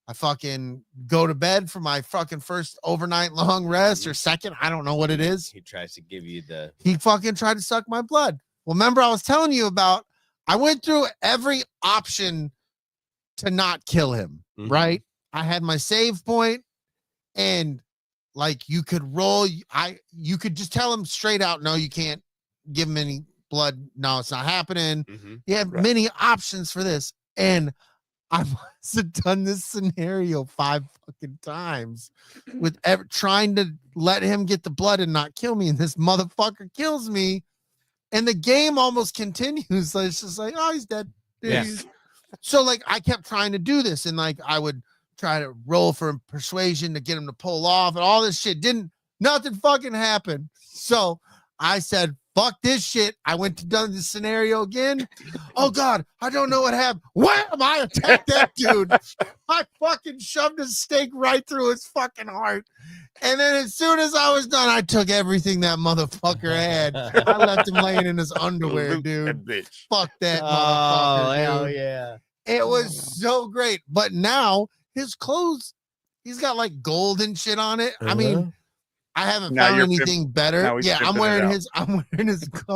I fucking go to bed for my fucking first overnight long rest or second. I don't know what it is. He tries to give you the He fucking tried to suck my blood. Well, remember I was telling you about, I went through every option to not kill him, right? I had my save point, and, like, you could roll. You could just tell him straight out, no, you can't give him any blood. No, it's not happening. You have many options for this. And I must have done this scenario 5 fucking times with trying to let him get the blood and not kill me. And this motherfucker kills me. And the game almost continues. So it's just like, oh, he's dead. Yes. So, like, I kept trying to do this, and, like, I would try to roll for persuasion to get him to pull off, and all this shit nothing fucking happened. So I said, fuck this shit. I went to done this scenario again. Oh God, I don't know what happened. Wham! I attacked that dude. I fucking shoved a stake right through his fucking heart. And then as soon as I was done, I took everything that motherfucker had. I left him laying in his underwear, dude. Bitch. Fuck that Oh, motherfucker. hell dude. yeah. It was so great. But now his clothes He's got like gold and shit on it. I mean, I haven't Now found you're anything better. now he's Yeah, I'm pimping it wearing out. his. I'm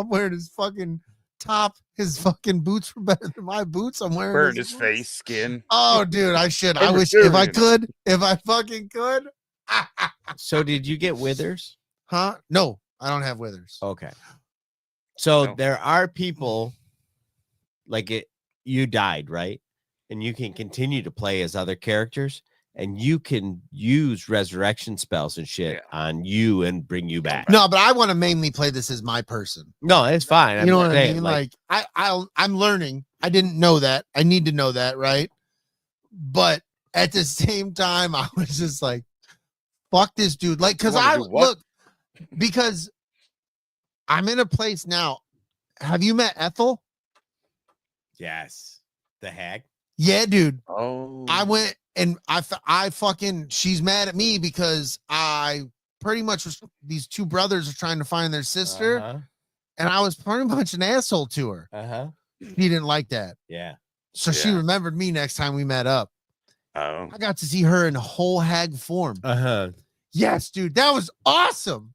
wearing his fucking top. His fucking boots were better than my boots. I'm wearing Burn his boots. face, skin. Oh, dude, I should. I I'm wish if I Brazilian. could. If I fucking could. So did you get withers? Huh? No, I don't have withers. Okay. So No. there are people like it. You died, right? And you can continue to play as other characters, and you can use resurrection spells and shit on you and bring you back. No, but I want to mainly play this as my person. No, it's fine. You know I'm what I saying, mean? Like I'm learning. I didn't know that. I need to know that, right? But at the same time, I was just like, fuck this dude. Like, because You wanna I do what? look, because I'm in a place now. Have you met Ethel? yes, the hag. Yeah, dude. Oh, I went and I fucking, she's mad at me because I pretty much was, these two brothers are trying to find their sister, and I was pretty much an asshole to her. She didn't like that. Yeah. So she Yeah. remembered me next time we met up. Oh, I got to see her in whole hag form. Yes, dude, that was awesome.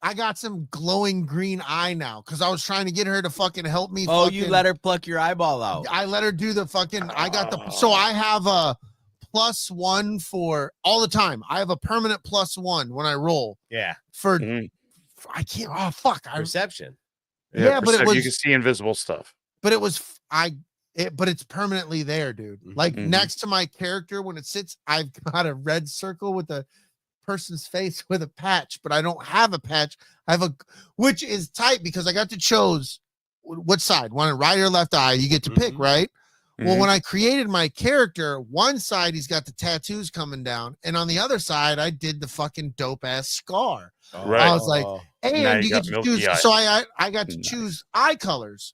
I got some glowing green eye now because I was trying to get her to fucking help me. Oh, you let her pluck your eyeball out. I let her do the fucking. I got the. So I have a +1 for all the time. I have a permanent +1 when I roll Yeah. for. Mhm. I can't. Oh fuck. Perception. Yeah, but it percep- was- you can see invisible stuff. But it was but it's permanently there, dude. Like Mhm. next to my character when it sits, I've got a red circle with a person's face with a patch, but I don't have a patch. I have which is tight because I got to choose what side, one right or left eye. You get to pick, right? Well, Mhm. when I created my character, one side he's got the tattoos coming down, and on the other side I did the fucking dope ass scar. Right. I was like, Now and you you got get to milky choose. eye. So I got to Nice. choose eye colors.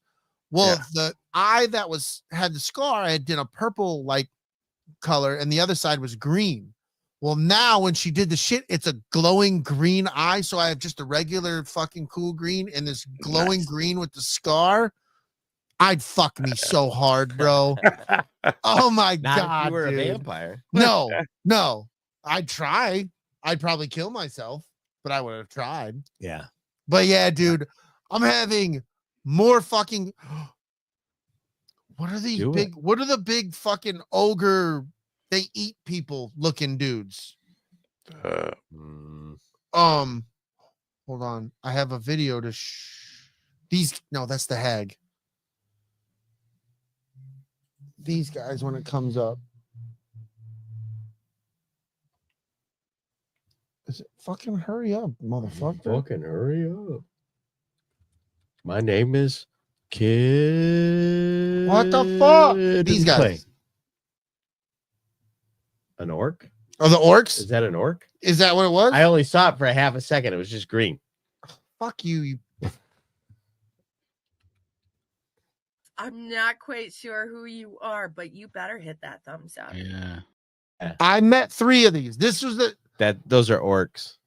Well, Yeah. the eye that had the scar, I did a purple like color, and the other side was green. Well, now when she did the shit, it's a glowing green eye. So I have just a regular fucking cool green and this glowing Nice. green with the scar. I'd fuck me so hard, bro. Oh my Not god, if you were dude. a vampire. No. I'd try. I'd probably kill myself, but I would have tried. Yeah. But yeah, dude, I'm having more fucking. What are these Do it. big? What are the big fucking ogre? They eat people looking dudes. Mm. Hold on. I have a video to these. No, that's the hag. These guys when it comes up. Is it fucking hurry up, motherfucker? Fucking hurry up. My name is Kid. What the fuck? These guys. An orc? Oh, the orcs? Is that an orc? Is that what it was? I only saw it for a half a second. It was just green. Fuck you. I'm not quite sure who you are, but you better hit that thumbs up. Yeah. I met 3 of these. This was Those are orcs.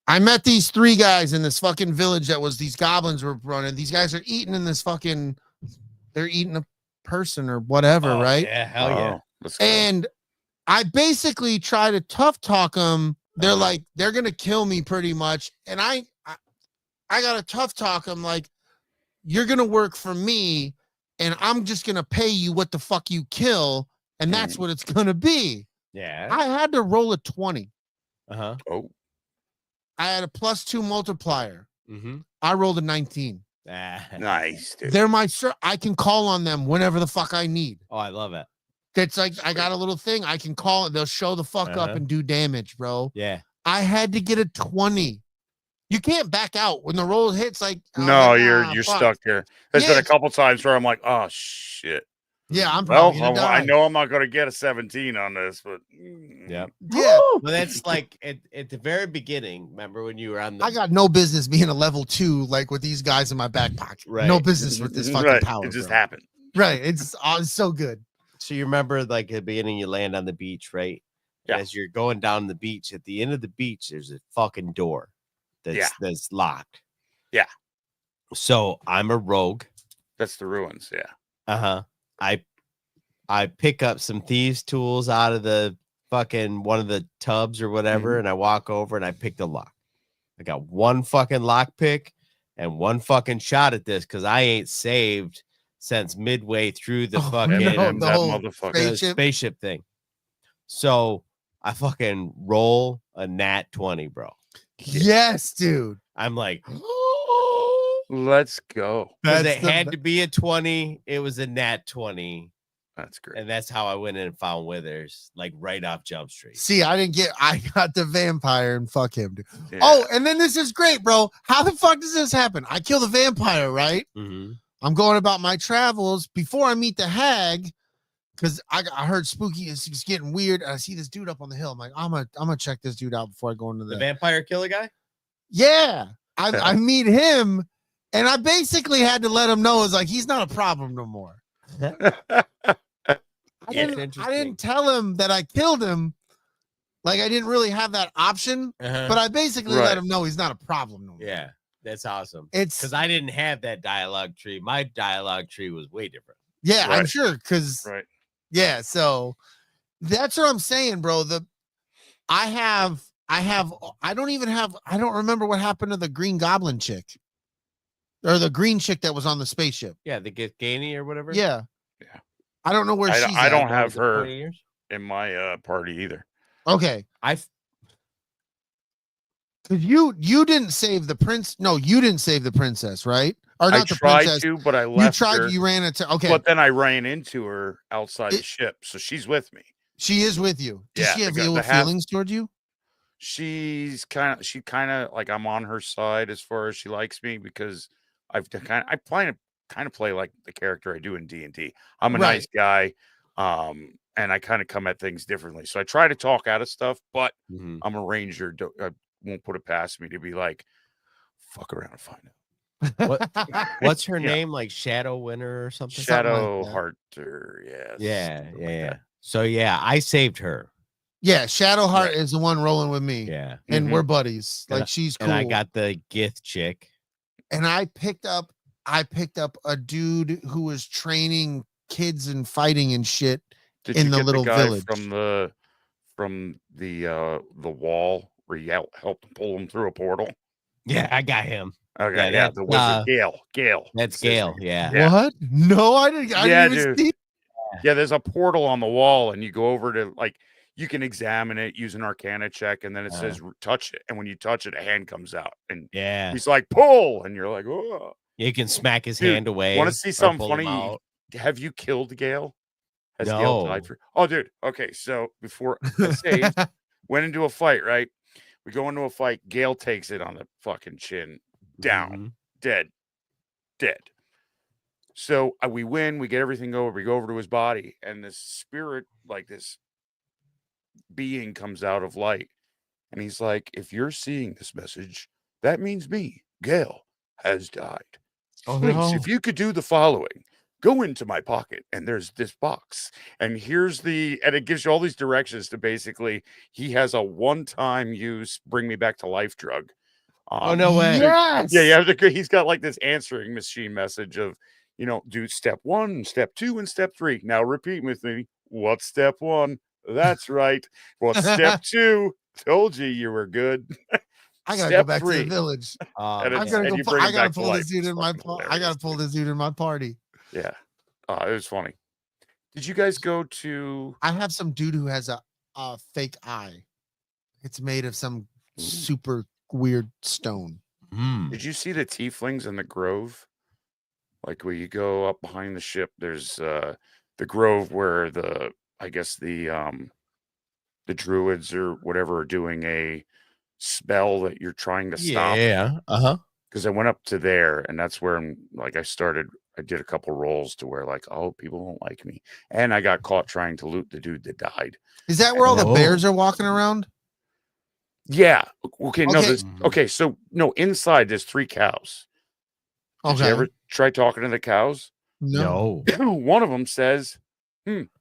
I met these 3 guys in this fucking village that was these goblins were running. These guys are eating in this fucking, they're eating a person or whatever, right? Yeah, hell yeah. Let's go. And I basically try to tough talk them. They're like, they're gonna kill me pretty much. And I gotta tough talk them like, you're gonna work for me, and I'm just gonna pay you what the fuck you kill, and that's what it's gonna be. Yeah. I had to roll a 20. Uh-huh. Oh, I had a +2 multiplier. Mm-hmm. I rolled a 19. nice, dude. They're my I can call on them whenever the fuck I need. Oh, I love it. That's like I got a little thing I can call it. They'll show the fuck up and do damage, bro. Yeah. I had to get a 20. You can't back out when the roll hits. Like No, like, you're fuck. stuck here. There's been a Yes. couple times where I'm like, oh shit. Yeah, I'm Well, probably gonna die. I know I'm not going to get a 17 on this, but Yeah. Yeah, Well, that's like at the very beginning. Remember when you were on the I got no business being a level 2 like with these guys in my back pocket. Right. No business with this fucking Right, power. it just bro. happened. Right. It's so good. So you remember like at the beginning you land on the beach, right? Yeah. As you're going down the beach, at the end of the beach, there's a fucking door that's locked. Yeah. So I'm a rogue. That's the ruins. Yeah. Uh-huh. I I pick up some thieves' tools out of the fucking one of the tubs or whatever, and I walk over and I pick the lock. I got one fucking lock pick and one fucking shot at this because I ain't saved since midway through the fucking the whole motherfucker. spaceship thing. So I fucking roll a nat 20, bro. Yes, dude. I'm like, let's go. Because it had to be a 20. It was a nat 20. That's great. And that's how I went in and found Withers, like right off Jump Street. See, I got the vampire and fuck him, dude. Yeah. Oh, and then this is great, bro. How the fuck does this happen? I kill the vampire, right? Mm-hmm. I'm going about my travels before I meet the hag because I heard spooky is getting weird. And I see this dude up on the hill. I'm like, I'm gonna check this dude out before I go into the vampire killer guy. Yeah, I meet him, and I basically had to let him know it's like he's not a problem no more. I didn't tell him that I killed him. Like I didn't really have that option, but I basically let him know he's not a problem no more. Yeah, that's awesome. It's because I didn't have that dialogue tree. My dialogue tree was way different. Yeah, I'm sure. Because yeah, so that's what I'm saying, bro. I don't remember what happened to the Green Goblin chick. Or the green chick that was on the spaceship. Yeah, the Gainey or whatever. Yeah. I don't know where she's I at. don't have her in my party either. Okay. Because you didn't save the prince. No, you didn't save the princess, right? Or not the princess. To, but I left her. You ran into. Okay. But then I ran into her outside the ship, so she's with me. She is with you. Does she have ill feelings towards you? She kind of like I'm on her side as far as she likes me because I kind of play like the character I do in D&D. I'm a nice guy, and I kind of come at things differently. So I try to talk out of stuff, but I'm a ranger. I won't put it past me to be like, fuck around and find out. What's her name? Like Shadow Winter or something? Shadow Hearter. Yes. Yeah. So yeah, I saved her. Yeah, Shadowheart is the one rolling with me. Yeah. And we're buddies. Like she's cool. And I got the Gith chick. And I picked up a dude who was training kids and fighting and shit in the little village. From the wall where you helped pull him through a portal. Yeah, I got him. Okay, yeah, the wizard Gale. That's Gale. Yeah. What? No, I didn't even see. Yeah, there's a portal on the wall, and you go over to you can examine it, use an Arcana check, and then it says touch it. And when you touch it, a hand comes out, and he's like pull, and you're like, oh. You can smack his hand away. Want to see something funny? Have you killed Gale? Has Gale died for? Oh, dude. Okay, so before I saved, went into a fight. Right, we go into a fight. Gale takes it on the fucking chin, down, dead. So we win. We get everything over. We go over to his body, and this spirit, like this being, comes out of light, and he's like, "If you're seeing this message, that means me, Gale, has died. Please, if you could do the following, go into my pocket, and there's this box, and and it gives you all these directions to basically, he has a one-time use, bring me back to life drug. Oh no way! Yes. Yeah, you have to. He's got like this answering machine message of, do step 1, step 2, and step 3. Now repeat with me. What's step 1? That's right. What's step 2? Told you were good. I gotta go back to the village. I gotta pull this dude in my. I gotta pull this dude in my party. Yeah, it was funny. Did you guys go to? I have some dude who has a fake eye. It's made of some super weird stone. Did you see the tieflings in the grove? Like where you go up behind the ship, there's the grove where the druids or whatever are doing a spell that you're trying to stop. Yeah. Because I went up to there, and that's where I did a couple rolls to where people don't like me, and I got caught trying to loot the dude that died. Is that where all the bears are walking around? Yeah. Okay. No. So no, inside there's 3 cows. Did you ever try talking to the cows? No. One of them says,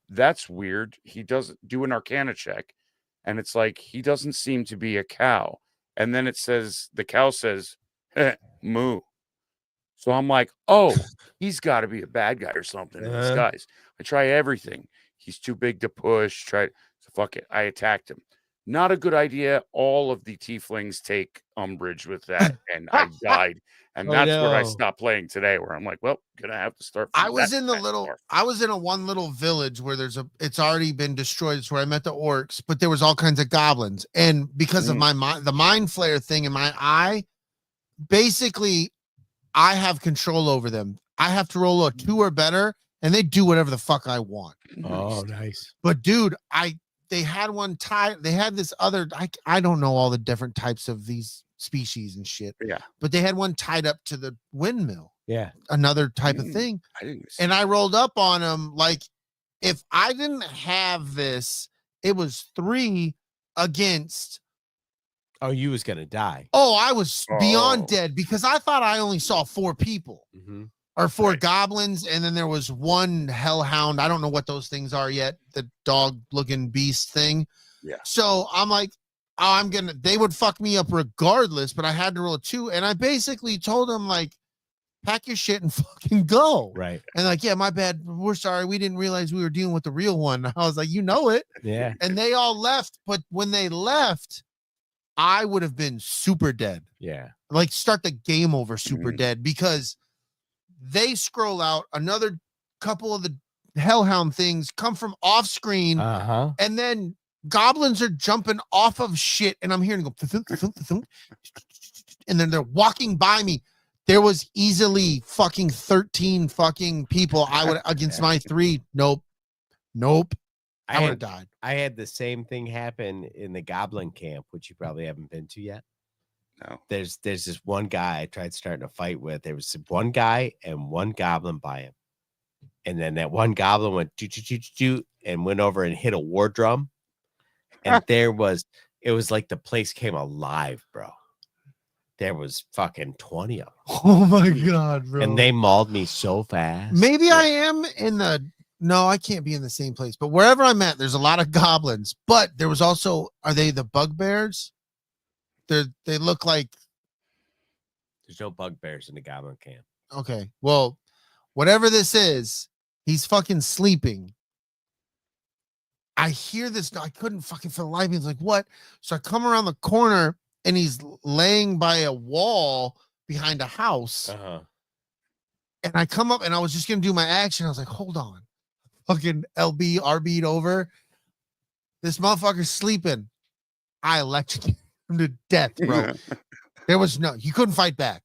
that's weird. He doesn't do an Arcana check, and it's like he doesn't seem to be a cow. And then the cow says, moo. So I'm like, oh, he's got to be a bad guy or something in disguise. I try everything. He's too big to push. So fuck it. I attacked him. Not a good idea. All of the tieflings take umbrage with that, and I died. And that's where I stopped playing today, where I'm like, well, gonna have to start. I was in a one little village where it's already been destroyed. It's where I met the orcs, but there was all kinds of goblins. And because of the mind flare thing in my eye, basically I have control over them. I have to roll a 2 or better, and they do whatever the fuck I want. Oh, nice. But dude, they had one they had this other, I don't know all the different types of these species and shit. Yeah. But they had one tied up to the windmill. Yeah. Another type of thing. I rolled up on them. Like, if I didn't have this, it was 3 against. Oh, you was going to die. Oh, I was beyond dead because I thought I only saw 4 people. Or 4 goblins, and then there was 1 hellhound. I don't know what those things are yet. The dog-looking beast thing. Yeah. So I'm like, oh, they would fuck me up regardless, but I had to roll a 2, and I basically told them, like, pack your shit and fucking go. Right. And like, yeah, my bad. We're sorry. We didn't realize we were dealing with the real one. I was like, you know it. Yeah. And they all left, but when they left, I would have been super dead. Yeah. Like, start the game over super dead because they scroll out, another couple of the hellhound things come from off screen, and then goblins are jumping off of shit, and I'm hearing go, and then they're walking by me. There was easily fucking 13 fucking people I would against my 3. Nope. I would have died. I had the same thing happen in the goblin camp, which you probably haven't been to yet. No. There's this one guy I tried starting a fight with. There was 1 guy and 1 goblin by him. And then that 1 goblin went and went over and hit a war drum. And it was like the place came alive, bro. There was fucking 20 of them. Oh my God, bro. And they mauled me so fast. Maybe I am no, I can't be in the same place, but wherever I'm at, there's a lot of goblins. But there was also, are they the bugbears? They look like. There's no bugbears in the goblin camp. Okay. Well, whatever this is, he's fucking sleeping. I hear this. I couldn't fucking for the life of me. It's like, what? So I come around the corner and he's laying by a wall behind a house. And I come up and I was just going to do my action. I was like, hold on. Fucking LB RB'd over. This motherfucker's sleeping. I electrocuted him to death, bro. There was you couldn't fight back.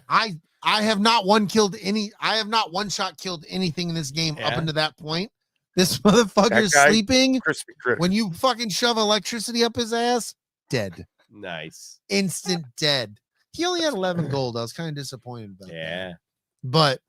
I have not one-shot killed anything in this game up until that point. This motherfucker's sleeping. When you fucking shove electricity up his ass, dead. Nice. Instant dead. He only had 11 gold. I was kind of disappointed about that. But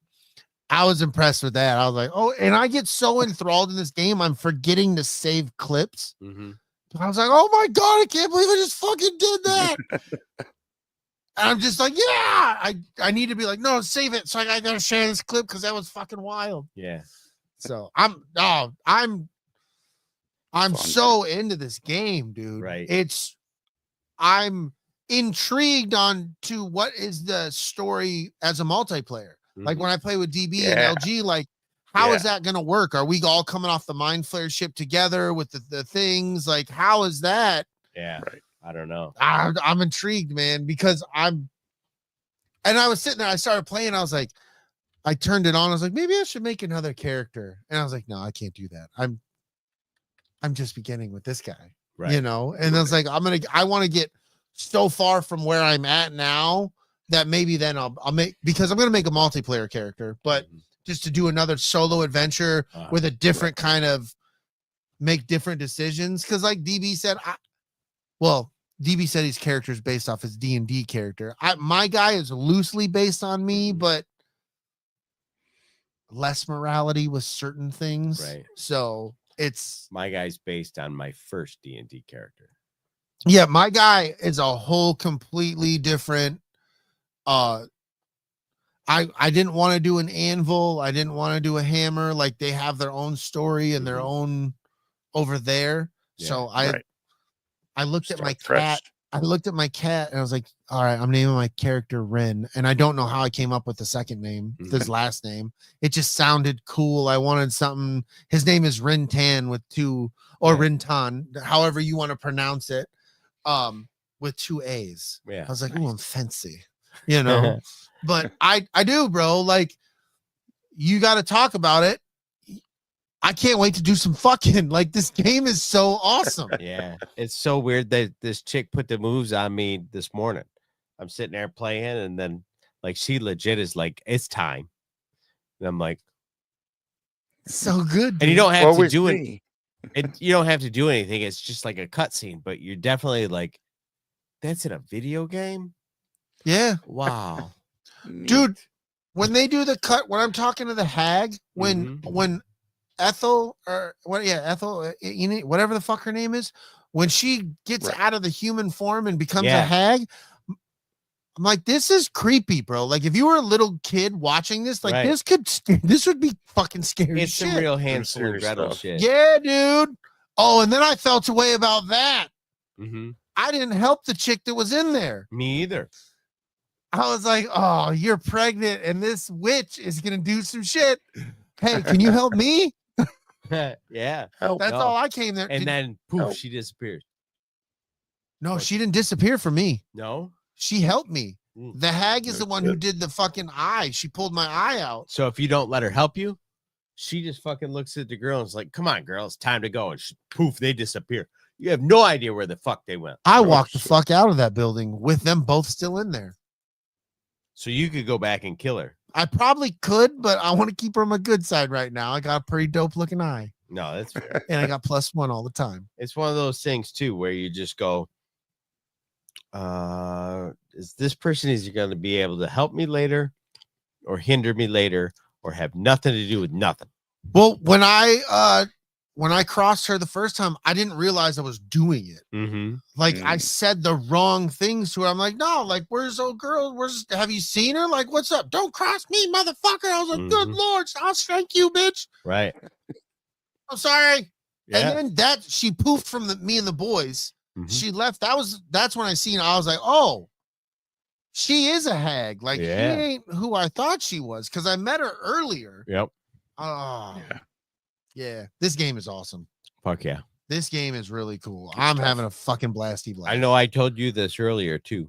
I was impressed with that. I was like, oh, and I get so enthralled in this game, I'm forgetting to save clips. I was like, oh my God, I can't believe I just fucking did that. And I'm just like, yeah, I need to be like, no, save it. So I gotta share this clip because that was fucking wild. Yeah. So I'm so into this game, dude. Right. I'm intrigued on to what is the story as a multiplayer. Like when I play with DB and LG, like how is that going to work? Are we all coming off the mind flare ship together with the things? Like, how is that? Yeah. Right. I don't know. I'm intrigued, man, because I was sitting there, I started playing. I was like, I turned it on. I was like, maybe I should make another character. And I was like, no, I can't do that. I'm just beginning with this guy, right? You know? And I was like, I want to get so far from where I'm at now that maybe then I'll make, because I'm going to make a multiplayer character, but just to do another solo adventure with a different kind of make different decisions. Cause like DB said, DB said his character is based off his D&D character. My guy is loosely based on me, but less morality with certain things. Right. So my guy's based on my first D&D character. Yeah. My guy is a whole completely different, I didn't want to do an anvil. I didn't want to do a hammer. Like they have their own story and their own over there. Yeah, so I looked at my cat I looked at my cat and I was like, all right, I'm naming my character Rin. And I don't know how I came up with the second name, his last name. It just sounded cool. I wanted something. His name is Rin Tan with two, or Rin Tan, however you want to pronounce it, with two A's. Yeah. I was like, ooh, I'm fancy, you know? But I do, bro. Like, you got to talk about it. I can't wait to do some fucking, like, this game is so awesome. Yeah. It's so weird that this chick put the moves on me this morning. I'm sitting there playing, and then like she legit is like, it's time. And I'm like, so good. And you don't have to Woe is do it. me. You don't have to do anything. It's just like a cutscene, but you're definitely like, that's in a video game. Yeah. Wow. Dude, when they do the cut, when I'm talking to the hag, when Ethel, or what? Yeah, Ethel, whatever the fuck her name is, when she gets out of the human form and becomes a hag, I'm like, this is creepy, bro. Like, if you were a little kid watching this, like, this would be fucking scary. It's some real Hansel and Gretel shit. Yeah, dude. Oh, and then I felt a way about that. Mm-hmm. I didn't help the chick that was in there. Me either. I was like, oh, you're pregnant, and this witch is gonna do some shit. Hey, can you help me? Yeah. That's all I came there. And then poof, she disappeared. No, she didn't disappear for me. No, she helped me. The hag is the one who did the fucking eye. She pulled my eye out. So if you don't let her help you, she just fucking looks at the girl and is like, come on, girl, it's time to go. And poof, they disappear. You have no idea where the fuck they went. I walked the fuck out of that building with them both still in there. So you could go back and kill her. I probably could, but I want to keep her on my good side right now. I got a pretty dope looking eye. No, that's fair. And I got +1 all the time. It's one of those things too where you just go, is this person is going to be able to help me later or hinder me later or have nothing to do with nothing? Well, when I crossed her the first time, I didn't realize I was doing it. Like, I said the wrong things to her. I'm like, no, like, where's old girl? Have you seen her? Like, what's up? Don't cross me, motherfucker. I was like, good Lord, I'll shank you, bitch. Right. I'm sorry. Yeah. And then she poofed from me and the boys. She left. That's when I seen her. I was like, oh, she is a hag. Like, she ain't who I thought she was, because I met her earlier. Yep. Oh, yeah. This game is awesome. Fuck yeah. This game is really cool. I'm having a fucking blasty blast. I know I told you this earlier too,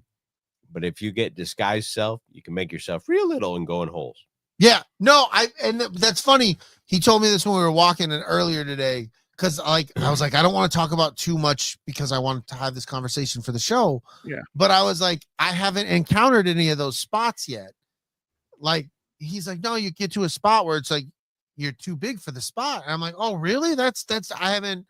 but if you get disguised self, you can make yourself real little and go in holes. Yeah, no, and that's funny. He told me this when we were walking earlier today, because I was like, I don't want to talk about too much because I wanted to have this conversation for the show. Yeah. But I was like, I haven't encountered any of those spots yet. Like, he's like, no, you get to a spot where it's like, you're too big for the spot. And I'm like, oh, really? That's I haven't.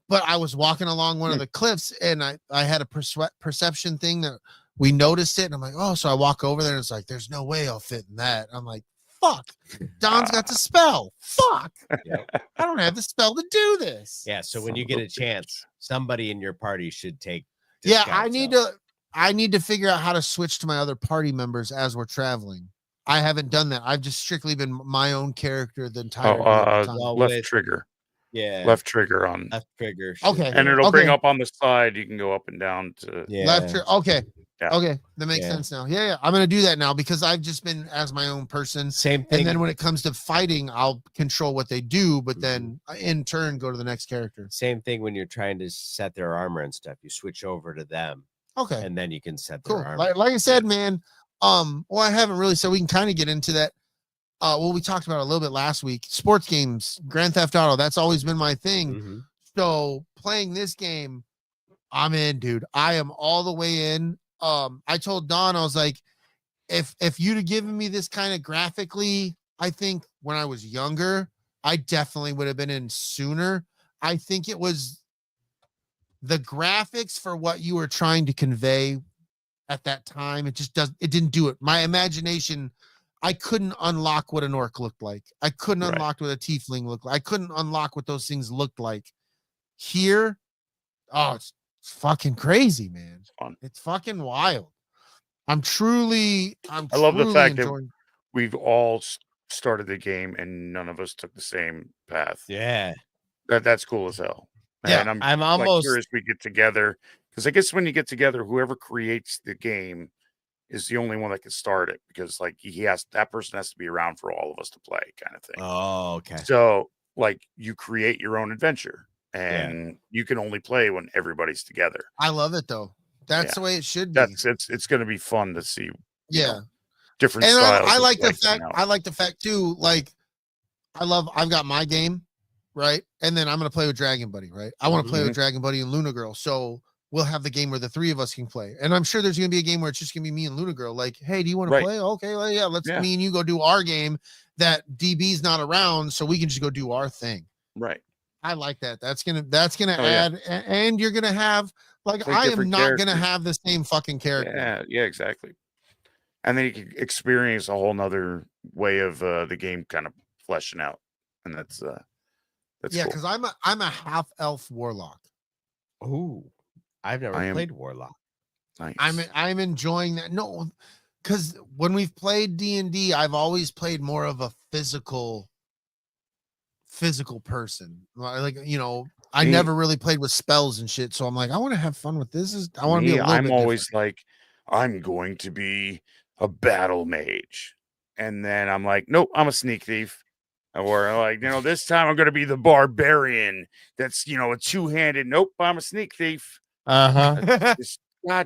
But I was walking along one of the cliffs, and I had a perception thing that we noticed it, and I'm like, oh, so I walk over there, and it's like, there's no way I'll fit in that. I'm like, fuck, Don's got the spell. Fuck, I don't have the spell to do this. Yeah. So when you get a chance, somebody in your party should take. Yeah, I need to figure out how to switch to my other party members as we're traveling. I haven't done that. I've just strictly been my own character the entire time. Left trigger. Yeah. Left trigger on. Left trigger. Okay. And it'll bring up on the side. You can go up and down to left trigger. Okay. Yeah. Okay. That makes sense now. Yeah. I'm going to do that now because I've just been as my own person. Same thing. And then when it comes to fighting, I'll control what they do, but then in turn go to the next character. Same thing when you're trying to set their armor and stuff. You switch over to them. Okay. And then you can set their armor. Like I said, man, well, I haven't really, so we can kind of get into that. Well, we talked about it a little bit last week. Sports games, Grand Theft Auto, that's always been my thing. So playing this game, I'm in, dude. I am all the way in. I told Don, I was like, if you'd have given me this kind of graphically, I think when I was younger, I definitely would have been in sooner. I think it was the graphics for what you were trying to convey at that time. It didn't do it. My imagination, I couldn't unlock what an orc looked like. I couldn't unlock what a tiefling looked like. I couldn't unlock what those things looked like. Here, oh, it's fucking crazy, man. It's fun. It's fucking wild. I love the fact that we've all started the game and none of us took the same path. Yeah. That's cool as hell. Yeah, and I'm like, almost curious we get together, because I guess when you get together, whoever creates the game is the only one that can start it, because like that person has to be around for all of us to play, kind of thing. Oh, okay. So like you create your own adventure, and you can only play when everybody's together. I love it though. That's Yeah. the way it should be. It's going to be fun to see. Yeah. Different And styles. I of like the play fact. coming out. I like the fact too. Like, I've got my game, right? And then I'm gonna play with Dragon Buddy, right? I want to play with Dragon Buddy and Luna Girl. So we'll have the game where the three of us can play. And I'm sure there's gonna be a game where it's just gonna be me and Luna Girl. Like, hey, do you want to play? Okay, well, yeah, let's me and you go do our game. That DB's not around, so we can just go do our thing. Right. I like that. That's gonna add, and you're gonna have like Play I am different not characters. gonna have the same fucking character. Yeah, exactly. And then you can experience a whole nother way of the game kind of fleshing out, and that's yeah, cool. because I'm a half elf warlock. Oh, I've never played warlock. Nice. I'm enjoying that. No, because when we've played D&D, I've always played more of a physical person. Like, you know, I never really played with spells and shit. So I'm like, I want to have fun with this. I want to be. I'm always like, I'm going to be a battle mage, and then I'm like, nope, I'm a sneak thief. Or like, this time I'm going to be the barbarian. That's a two-handed. Nope, I'm a sneak thief. God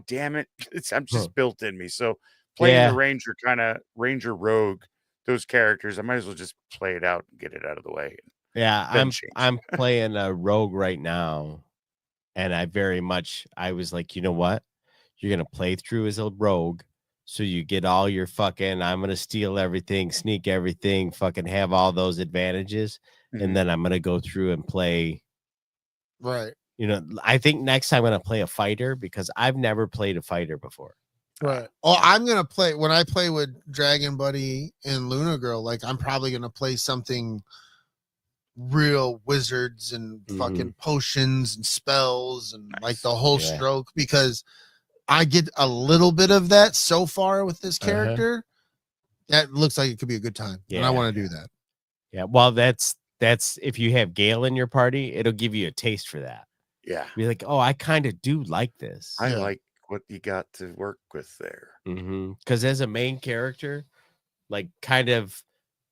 damn it! I'm just built in me. So playing the ranger rogue, those characters, I might as well just play it out and get it out of the way. Yeah, I'm playing a rogue right now, and I was like, you know what? You're gonna play through as a rogue, so you get all your fucking. I'm gonna steal everything, sneak everything, fucking have all those advantages, and then I'm gonna go through and play. Right. I think next time I'm gonna play a fighter, because I've never played a fighter before. Right. Oh, I'm gonna play when I play with Dragon Buddy and Luna Girl. Like, I'm probably gonna play something real wizards and fucking potions and spells and like the whole stroke, because I get a little bit of that so far with this character. That looks like it could be a good time, and I want to do that. Yeah. Well, that's if you have Gale in your party, it'll give you a taste for that. Yeah. Be like, oh, I kind of do like this. I like what you got to work with there. Because as a main character, like kind of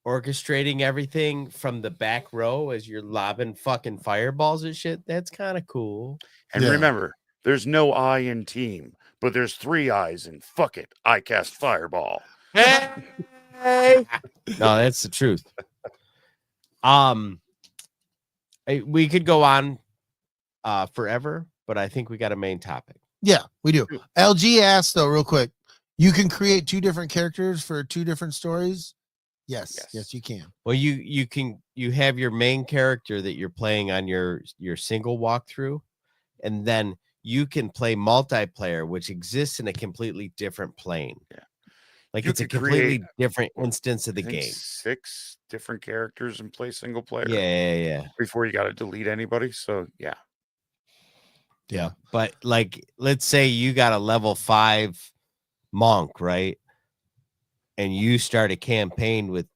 orchestrating everything from the back row as you're lobbing fucking fireballs and shit, that's kind of cool. And remember, there's no I in team, but there's 3 I's in fuck it. I cast fireball. Hey! No, that's the truth. We could go on forever, but I think we got a main topic. Yeah, we do. LG asked though, real quick, you can create 2 different characters for 2 different stories. Yes, you can. Well, you have your main character that you're playing on your single walkthrough, and then you can play multiplayer, which exists in a completely different plane. Yeah. Like You it's a could completely create, different instance of the game. 6 different characters and play single player. Yeah. Before you got to delete anybody. So yeah. But like, let's say you got a level 5 monk, right? And you start a campaign with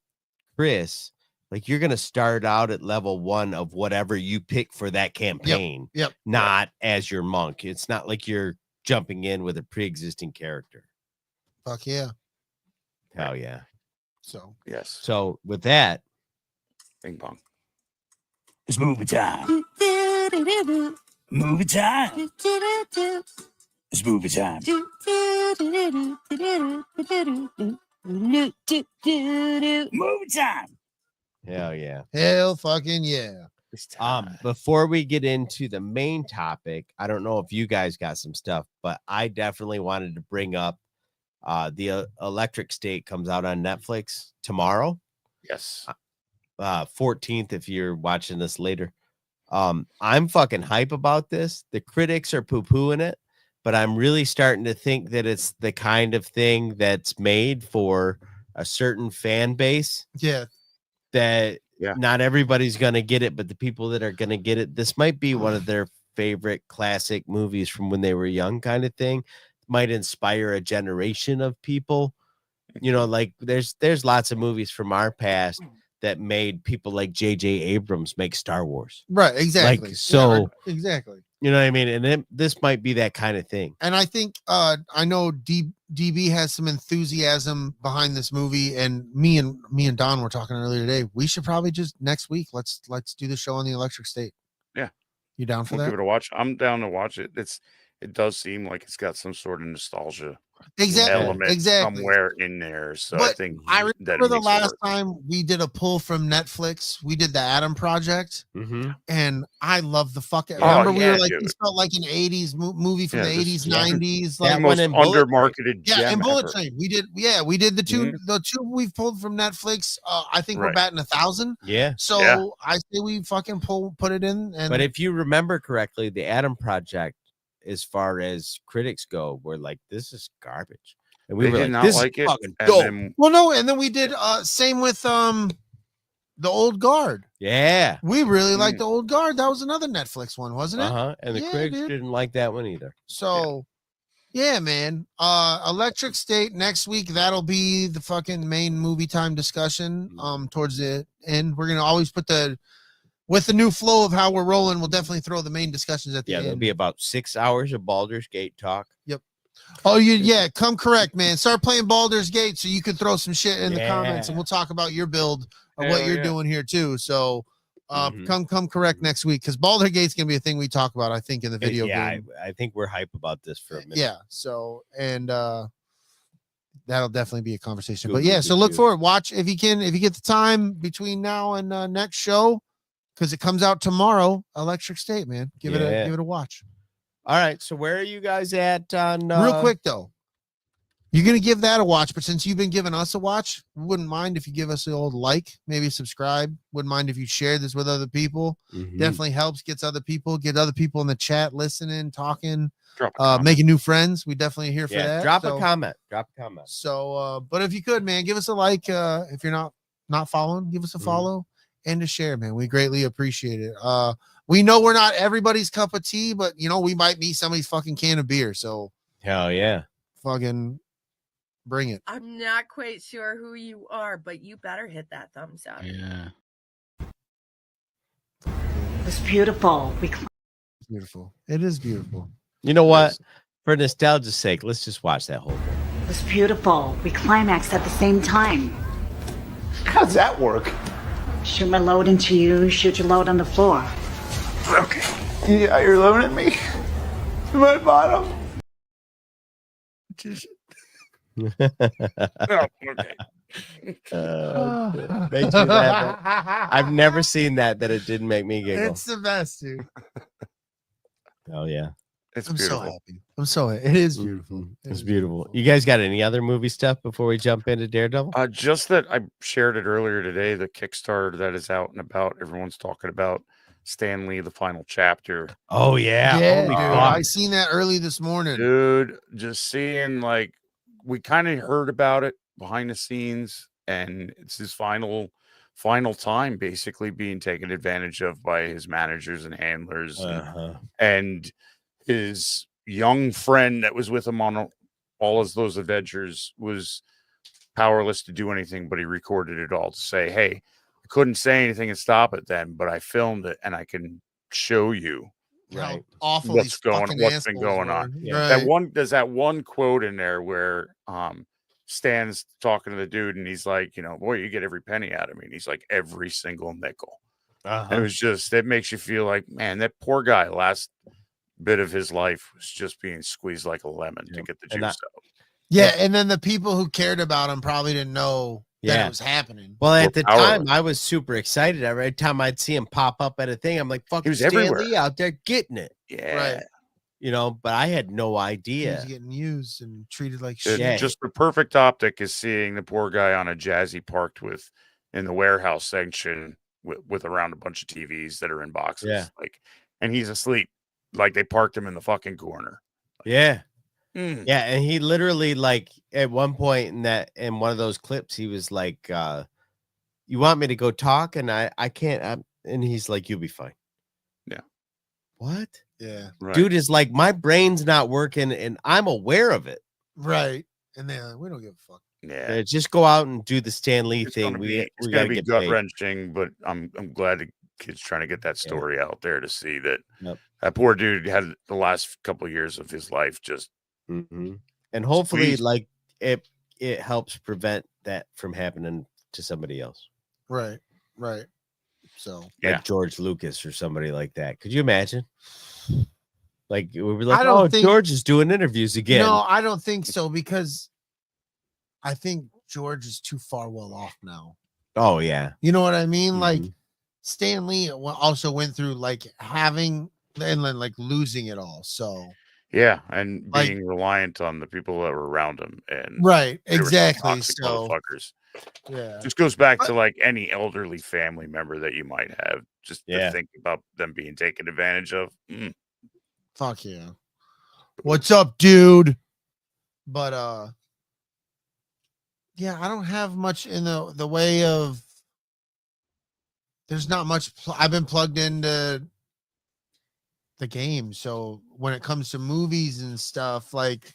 Chris. Like, you're gonna start out at level 1 of whatever you pick for that campaign. Yep. Not as your monk. It's not like you're jumping in with a pre-existing character. Fuck yeah. Hell yeah. So yes. So with that, Bing bong. It's movie time. Movie time. It's movie time. Movie time. hell yeah. Hell fucking yeah. Before we get into the main topic, I don't know if you guys got some stuff, but I definitely wanted to bring up the Electric State comes out on Netflix tomorrow. Yes. 14th if you're watching this later. I'm fucking hype about this. The critics are poo-pooing it, but I'm really starting to think that it's the kind of thing that's made for a certain fan base. Yeah. That not everybody's going to get it, but the people that are going to get it, this might be one of their favorite classic movies from when they were young, kind of thing. Might inspire a generation of people. You know, like there's lots of movies from our past that made people like J.J. Abrams make Star Wars. Right, exactly. Like, so, exactly. You know what I mean? And then this might be that kind of thing. And I think I know DB has some enthusiasm behind this movie, and me and Don were talking earlier today. We should probably just next week let's do the show on the Electric State. Yeah, you down for we'll that? give it a watch. I'm down to watch it. It does seem like it's got some sort of nostalgia element somewhere in there. So but I think I remember the last time we did a pull from Netflix, we did the Adam Project, and I love the fuck. Remember we were like, this felt like an 80s movie from the 80s, 90s, like the most undermarketed. Yeah, and Bullet Train. We did the two we've pulled from Netflix. I think we're batting 1,000. Yeah. So I say we fucking put it in. And but if you remember correctly, the Adam Project, as far as critics go, were like, this is garbage, and we were like, this is fucking dope. And then we did same with the Old Guard. Yeah, we really liked the Old Guard. That was another Netflix one, wasn't it? And the critics didn't like that one either. So yeah, man. Electric State next week. That'll be the fucking main movie time discussion. Towards the end, we're gonna always put with the new flow of how we're rolling, we'll definitely throw the main discussions at the end. There'll be about 6 hours of Baldur's Gate talk. Yep. Come correct, man. Start playing Baldur's Gate so you can throw some shit in the comments, and we'll talk about your build or what you're doing here too. So come correct next week, because Baldur Gate's gonna be a thing we talk about, I think, in the video game. I think we're hype about this for a minute. Yeah. So that'll definitely be a conversation. So look forward. Watch if you get the time between now and next show, because it comes out tomorrow. Electric State, man. Give it a watch. All right. So where are you guys at on real quick though? You're gonna give that a watch, but since you've been giving us a watch, we wouldn't mind if you give us an old like, maybe subscribe. Wouldn't mind if you share this with other people. Definitely helps, get other people in the chat listening, talking, making new friends. We definitely here for that. Drop a comment. So but if you could, man, give us a like. If you're not following, give us a follow. And to share, man. We greatly appreciate it. We know we're not everybody's cup of tea, but we might be somebody's fucking can of beer. So hell yeah. Fucking bring it. I'm not quite sure who you are, but you better hit that thumbs up. Yeah. It's beautiful. Beautiful. It is beautiful. You know what? For nostalgia's sake, let's just watch that whole thing. It's beautiful. We climaxed at the same time. How's that work? Shoot my load into you, shoot your load on the floor. Okay. Yeah, you're loading at me. My bottom. Okay. Makes me laugh. I've never seen that it didn't make me giggle. It's the best, dude. Oh yeah. I'm so happy. It is beautiful. It's beautiful. You guys got any other movie stuff before we jump into Daredevil? Just that I shared it earlier today, the Kickstarter that is out and about. Everyone's talking about Stan Lee, the final chapter. Oh yeah. Dude, I seen that early this morning. Dude, just seeing, like, we kind of heard about it behind the scenes, and it's his final time basically being taken advantage of by his managers and handlers and his young friend that was with him on all of those adventures was powerless to do anything, but he recorded it all to say, hey, I couldn't say anything and stop it then, but I filmed it and I can show you awful what's been going on. Yeah. There's that one quote in there where Stan's talking to the dude and he's like, boy, you get every penny out of me. And he's like, every single nickel. It was just, it makes you feel like, man, that poor guy, last bit of his life was just being squeezed like a lemon to get the juice out. Yeah, and then the people who cared about him probably didn't know that it was happening. Well, at the time, I was super excited. Every time I'd see him pop up at a thing, I'm like, fucking Stan Lee out there getting it. Yeah. Right. But I had no idea. He's getting used and treated like shit. Just the perfect optic is seeing the poor guy on a Jazzy parked in the warehouse section with around a bunch of TVs that are in boxes. Yeah. And he's asleep. Like they parked him in the fucking corner. Yeah. Yeah. And he literally, like, at one point in one of those clips, he was like, you want me to go talk? And I can't. And he's like, you'll be fine. Yeah. What? Yeah. Right. Dude is like, my brain's not working and I'm aware of it. Right. And they're like, we don't give a fuck. Yeah, just go out and do the Stan Lee it's thing. gonna We be gotta get gut paid. wrenching, but I'm glad the kid's trying to get that story out there to see that Yep. that poor dude had the last couple of years of his life just And hopefully, squeezed. like it helps prevent that from happening to somebody else, Right. So like George Lucas or somebody like that. Could you imagine? Like we were I like, don't oh, think- George is doing interviews again. no, I don't think so, because I think George is too far well off now. Oh yeah, You know what I mean? Like Mhm. Stan Lee also went through like having and then like losing it all. So yeah, and Like- being reliant on the people that were around him, and right, they were some exactly. toxic So motherfuckers. yeah, Just goes back to like any elderly family member that you might have, just to Yeah. think about them being taken advantage of. fuck yeah. What's up, dude? But yeah, I don't have much in the way of. There's not much. I've been plugged into the game, so when it comes to movies and stuff, like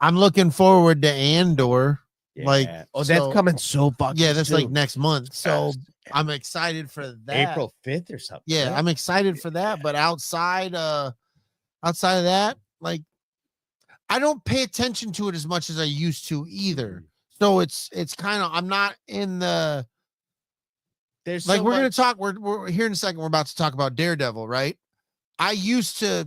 I'm looking forward to Andor. Like, Yeah. oh, so- that's coming so fucking Yeah, that's like soon. next month. So Fast. I'm excited for that. April 5th or something. Yeah, right? I'm excited for that. But outside of that, like I don't pay attention to it as much as I used to either. So it's kind of I'm not in the There's like so we're gonna much- talk. We're here in a second. We're about to talk about Daredevil, right? I used to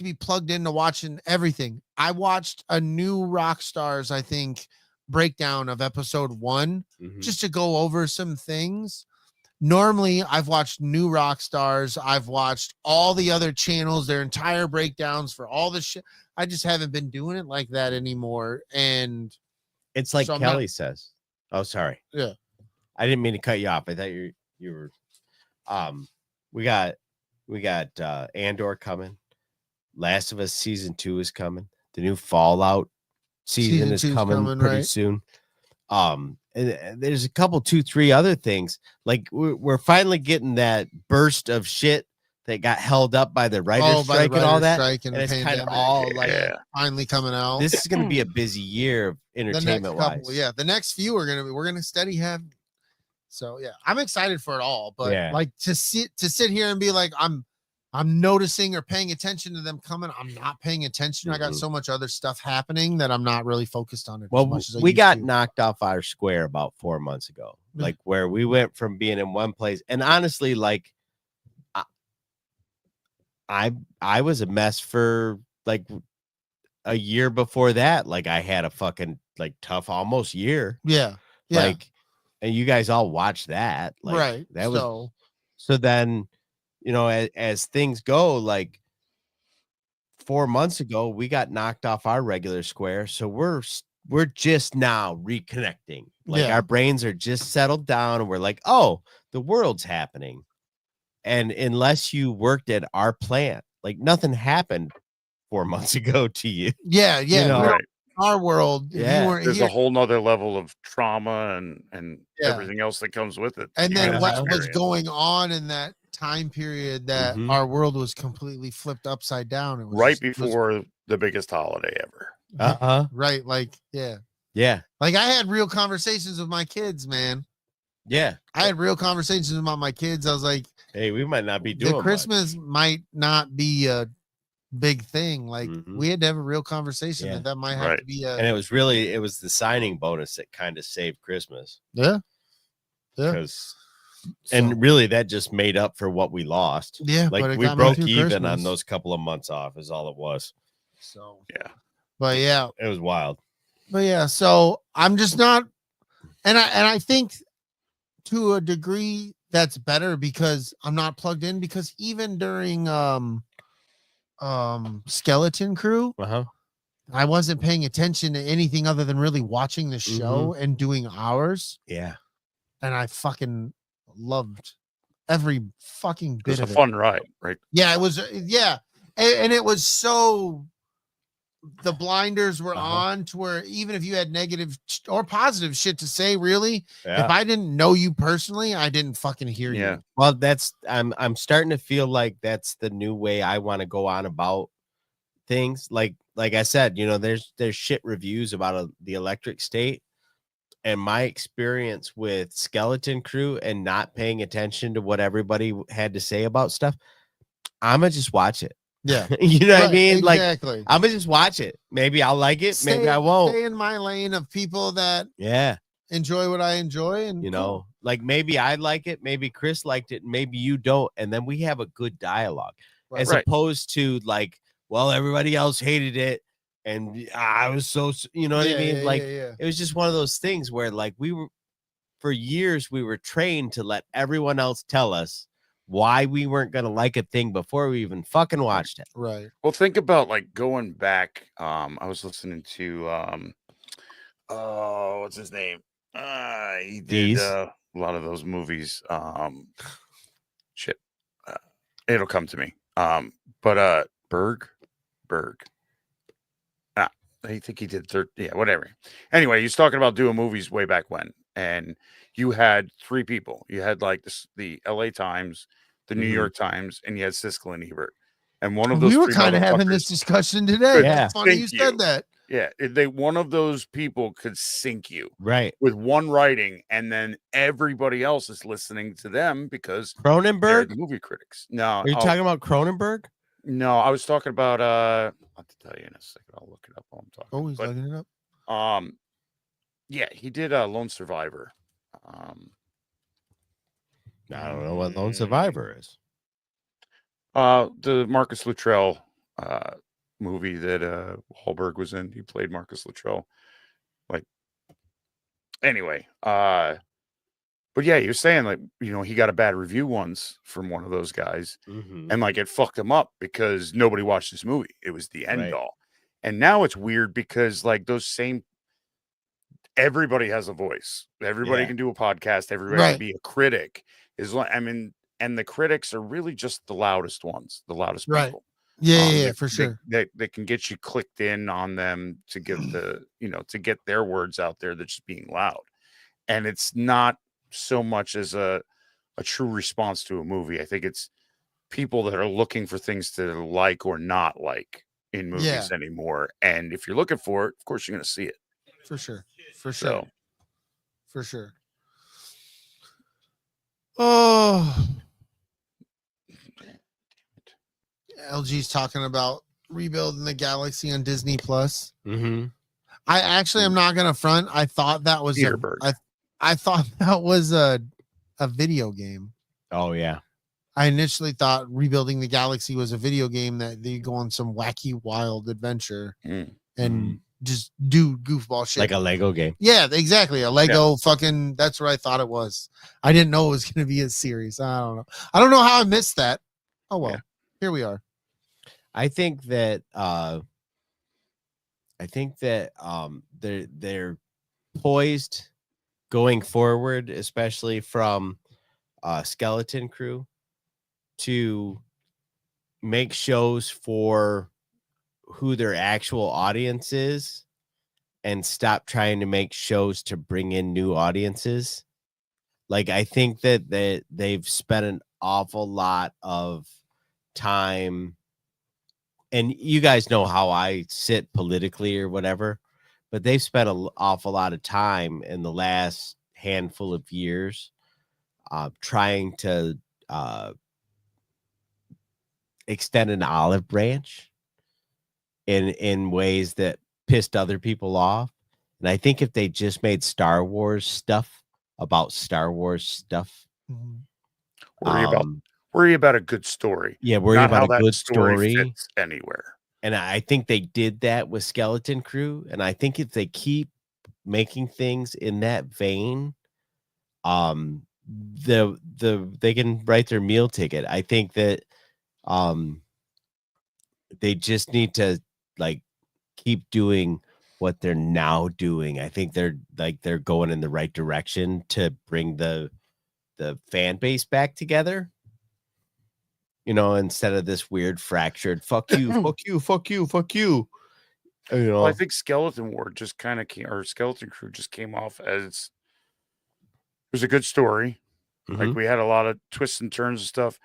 be plugged into watching everything. I watched a new Rockstars, I think, breakdown of episode 1 Mhm. just to go over some things. Normally, I've watched new Rockstars. I've watched all the other channels, their entire breakdowns for all the shit. I just haven't been doing it like that anymore. And It's like So I'm Kelly not- says. Oh, sorry. Yeah. I didn't mean to cut you off. I thought you were we got Andor coming. Last of Us season 2 is coming. The new Fallout season Season is 2 's coming coming, pretty right? soon. And there's a couple, 2-3 other things. Like we're finally getting that burst of shit that got held up by the writer's by the strike and all writer's that. strike And the it's kind of pandemic, all like Yeah. finally coming out. this is going to be a busy year of the next entertainment couple, wise. yeah, the next few are gonna be we're gonna steady have. So yeah, I'm excited for it all, but Yeah. like to sit here and be like I'm noticing or paying attention to them coming. I'm not paying attention. I got Mhm. so much other stuff happening that I'm not really focused on it Well, as much as I we used got to. knocked off our square about 4 months ago, Yeah. like where we went from being in one place. And honestly, like I was a mess for like a year before that. Like I had a fucking like tough almost year. Yeah. Like, and you guys all watched that. Like, right. That was so so then, as things go, like 4 months ago, we got knocked off our regular square. So we're just now reconnecting. Like Yeah. our brains are just settled down and we're like, oh, the world's happening. And unless you worked at our plant, like nothing happened 4 months ago to you. yeah, You know, we don't- Right. our world. If Yeah. you weren't There's here, a whole nother level of trauma and Yeah. everything else that comes with it. and You then gotta what was experience. going on in that time period that Mhm. our world was completely flipped upside down. It was right just- it was- before the biggest holiday ever. Uh-huh. right, like yeah. Yeah. Like I had real conversations with my kids, man. Yeah. I had real conversations about my kids. I was like, Hey, we might not be doing the much. Christmas might not be a big thing. Like Mhm. we had to have a real conversation Yeah. that might have Right. to be And a it was the signing bonus that kind of saved Christmas. yeah. Yeah. Because and really that just made up for what we lost. Yeah, but Like it we got me broke through even on Christmas. those couple of months off is all it was. So Yeah. but yeah, It was wild. so I'm just not, and I think to a degree that's better because I'm not plugged in, because even during Skeleton Crew, Uh-huh. I wasn't paying attention to anything other than really watching the Mm-hmm. show and doing ours, Yeah. and I fucking loved every fucking It was bit a of it. fun ride, right? Yeah, it was. Yeah, and it was so. The blinders were Uh-huh. on to where even if you had negative or positive shit to say, really, Yeah. if I didn't know you personally, I didn't fucking hear Yeah. you. Well, I'm starting to feel like that's the new way I want to go on about things like I said, you know, there's shit reviews about the Electric State, and my experience with Skeleton Crew and not paying attention to what everybody had to say about stuff, I'm gonna just watch it. Yeah. You know what I mean? Exactly. Like, I'm gonna just watch it. Maybe I'll like it, maybe I won't. Stay in my lane of people that Yeah. enjoy what I enjoy, and You know, like maybe I like it, maybe Chris liked it, maybe you don't, and then we have a good dialogue, as opposed to like, well, everybody else hated it, and I was so, you know what I mean? It was just one of those things where, like, for years we were trained to let everyone else tell us why we weren't gonna like a thing before we even fucking watched it. Right. Well, think about like going back. I was listening to what's his name? He did a lot of those movies. Shit. It'll come to me. But Berg. I think he did whatever. Anyway, he's talking about doing movies way back when, and you had three people. You had like the LA Times, the New York Times, and you had Siskel and Ebert. And one of those, we were kind of having this discussion today. Yeah. It's funny you said that. Yeah, one of those people could sink you Right with one writing, and then everybody else is listening to them because they're Cronenberg, the movie critics. No, are you talking about Cronenberg? No, I was talking about I'll have to tell you in a second. I'll look it up while I'm talking. Oh, he's looking it up. Yeah, he did Lone Survivor. I don't know what Lone Survivor is. The Marcus Luttrell movie that Wahlberg was in. He played Marcus Luttrell. Like, anyway, but yeah, he was saying, like, you know, he got a bad review once from one of those guys, and like it fucked him up because nobody watched this movie. It was the end all. And now it's weird because like everybody has a voice. Everybody can do a podcast. Everybody can be a critic. And the critics are really just the loudest ones, the loudest people. Yeah, for sure. They can get you clicked in on them to get to get their words out there. That's just being loud. And it's not so much as a true response to a movie. I think it's people that are looking for things to like or not like in movies anymore. And if you're looking for it, of course you're going to see it. For sure. So. For sure. Oh, LG's talking about rebuilding the galaxy on Disney Plus. I actually am not gonna front. I thought that was I thought that was a video game. Oh yeah. I initially thought Rebuilding the Galaxy was a video game that they go on some wacky wild adventure and just do goofball shit. Like a Lego game. Yeah, exactly. A Lego fucking, that's what I thought it was. I didn't know it was going to be a series. I don't know. I don't know how I missed that. Oh, well, here we are. I think that they're poised going forward, especially from Skeleton Crew, to make shows for who their actual audience is and stop trying to make shows to bring in new audiences. Like, I think that they've spent an awful lot of time, and you guys know how I sit politically or whatever, but they've spent an awful lot of time in the last handful of years trying to extend an olive branch in ways that pissed other people off. And I think if they just made Star Wars stuff about Star Wars stuff, worry about a good story. Yeah, worry about a good story fits anywhere. And I think they did that with Skeleton Crew. And I think if they keep making things in that vein, they can write their meal ticket. I think that they just need to like keep doing what they're now doing. I think they're going in the right direction to bring the fan base back together. You know, instead of this weird fractured fuck you, fuck you, fuck you, fuck you. You know, well, I think Skeleton War just kind of or Skeleton Crew just came off as it was a good story. Like, we had a lot of twists and turns and stuff.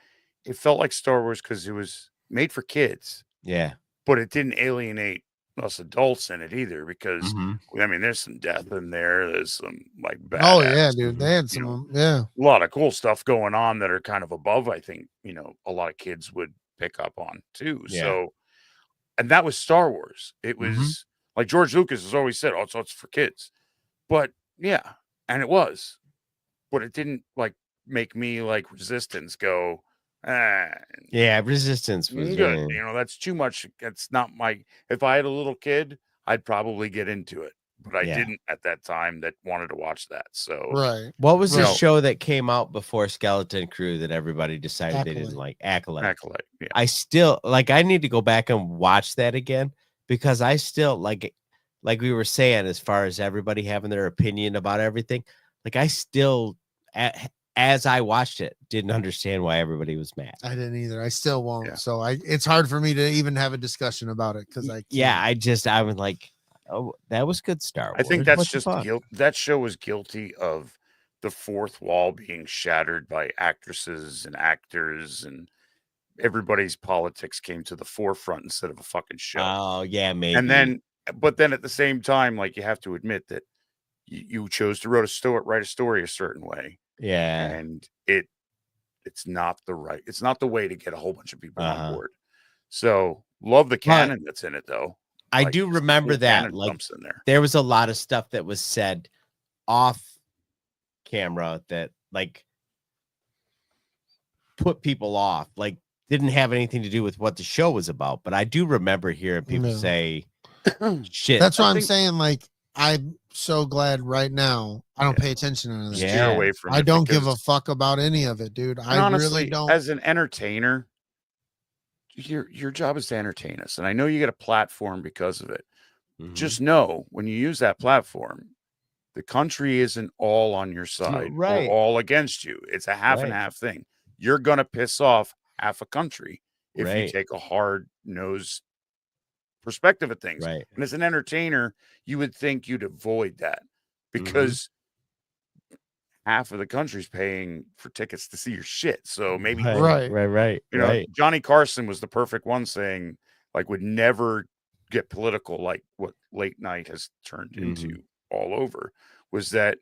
It felt like Star Wars because it was made for kids. Yeah. but it didn't alienate us adults in it either, because I mean, there's some death in there. There's some like bad. Oh yeah, dude. They had some, a lot of cool stuff going on that are kind of above. I think a lot of kids would pick up on too. Yeah. So, and that was Star Wars. It was like George Lucas has always said, "Oh, it's for kids," but yeah, and it was, but it didn't like make me like Resistance go. Yeah, Resistance was good. That's too much. That's not my. If I had a little kid, I'd probably get into it, but I didn't at that time. That wanted to watch that. So right. What was the show that came out before Skeleton Crew that everybody decided they didn't like? Acolyte. Yeah. I still like. I need to go back and watch that again because I still like we were saying, as far as everybody having their opinion about everything. Like I still as I watched it, didn't understand why everybody was mad. I didn't either. I still won't. Yeah. So it's hard for me to even have a discussion about it because I was like, oh, that was good Star Wars. I think that's just guilt. That show was guilty of the fourth wall being shattered by actresses and actors, and everybody's politics came to the forefront instead of a fucking show. Oh yeah, maybe. And but then at the same time, like you have to admit that you chose to write a story a certain way. Yeah, and it's not the way to get a whole bunch of people on board. So love the canon that's in it though. I do remember that like there was a lot of stuff that was said off camera that like put people off, like didn't have anything to do with what the show was about. But I do remember hearing people say shit. That's what I'm saying. Like I'm so glad right now I don't pay attention to that. Steer away from I don't give a fuck about any of it, dude. I honestly, really don't. As an entertainer, your job is to entertain us, and I know you get a platform because of it. Just know when you use that platform, the country isn't all on your side or all against you. It's a half and half thing. You're gonna piss off half a country if you take a hard-nosed perspective of things. Right. And as an entertainer, you would think you'd avoid that because half of the country's paying for tickets to see your shit. So maybe right. Johnny Carson was the perfect one, saying like would never get political like what late night has turned into all over, was that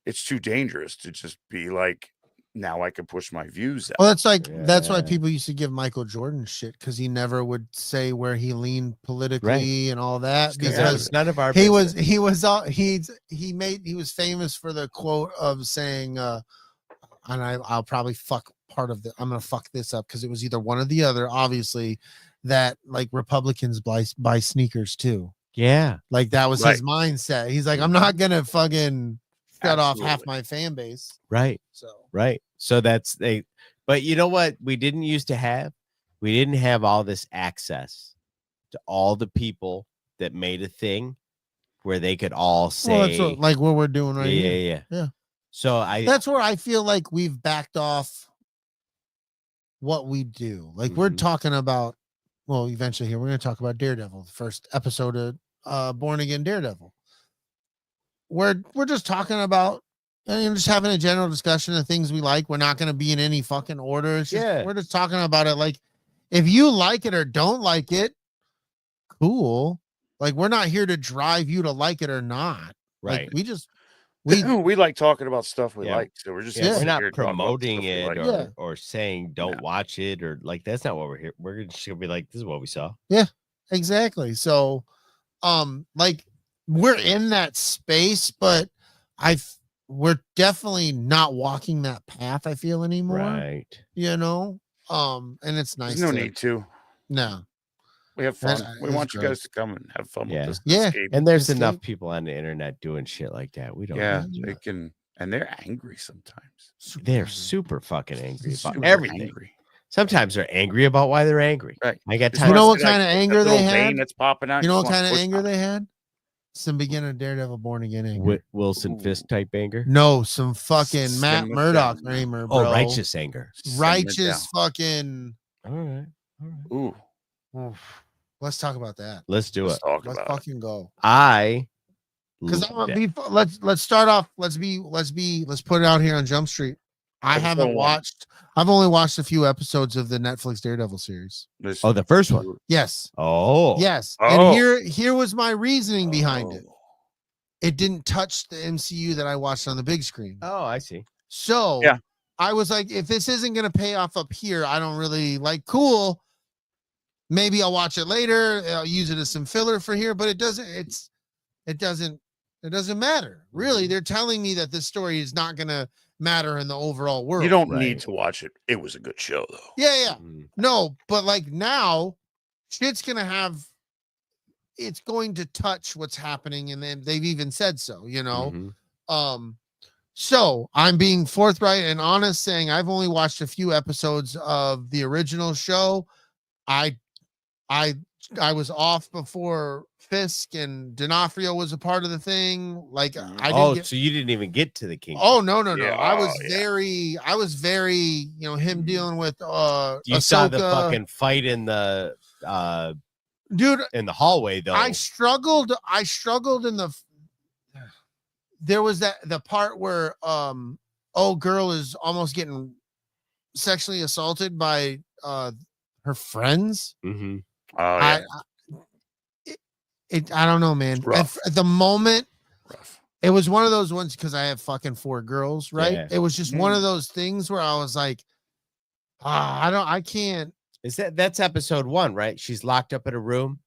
it's too dangerous to just be like, now I can push my views out. Well, that's why people used to give Michael Jordan shit, because he never would say where he leaned politically and all that, because none of our he was famous for the quote of saying and I'll probably I'm gonna fuck this up because it was either one or the other, obviously, that like Republicans buy sneakers too. Yeah, like that was his mindset. He's like, I'm not gonna fucking cut off half my fan base. So that's but you know what we didn't used to have? We didn't have all this access to all the people that made a thing where they could all say, that's like what we're doing right here. Yeah. So that's where I feel like we've backed off what we do. Like we're talking about, well, eventually here we're going to talk about Daredevil, the first episode of Born Again Daredevil. We're just talking about and just having a general discussion of things we like. We're not going to be in any fucking order. We're just talking about it. Like, if you like it or don't like it, cool. Like, we're not here to drive you to like it or not. Right. Like, we like talking about stuff we like. So we're just we're not promoting it or saying don't watch it, or like that's not what we're here. We're just gonna be like, this is what we saw. Yeah, exactly. So, like, we're in that space, but we're definitely not walking that path, I feel, anymore. Right. And it's nice. There's no need to. No. We have fun. We want you guys to come and have fun with this. Yeah. And there's enough people on the internet doing shit like that. We don't. Yeah, they can, and they're angry sometimes. They're super fucking angry about everything. Sometimes they're angry about why they're angry. Right. I got time. You know what kind of anger they had? That's popping out. You know what kind of anger they had? Some beginning of Daredevil Born Again anger. Wilson Fisk type anger? No, some fucking Matt Murdock anger, bro. Oh, righteous anger. Righteous fucking. All right. Ooh. Let's talk about that. Let's do it. Let's fucking go. Because let's start off. Let's put it out here on Jump Street. I haven't watched I've only watched a few episodes of the Netflix Daredevil series. Oh, the first one. Yes. Oh. Yes. Oh. And here was my reasoning behind it. It didn't touch the MCU that I watched on the big screen. Oh, I see. So Yeah. I was like, if this isn't going to pay off up here, I don't really like cool. Maybe I'll watch it later. I'll use it as some filler for here, but it doesn't matter. Really, they're telling me that this story is not going to matter in the overall world. You don't need to watch it. It was a good show, though. Yeah. No, but like now, shit's going to have, it's going to touch what's happening. And then they've even said so, you know? So I'm being forthright and honest, saying I've only watched a few episodes of the original show. I was off before Fisk and D'Onofrio was a part of the thing. Like I didn't so you didn't even get to the king. Oh no. Yeah, I was very, you know, him dealing with You Ahsoka. saw the fucking fight in the dude in the hallway though. I struggled in the there was the part where girl is almost getting sexually assaulted by her friends. Oh, yeah. I don't know, man. At the moment, it was one of those ones because I have fucking 4 girls, right? Yeah. It was just one of those things where I was like, I can't. Is that's episode 1, right? She's locked up in a room,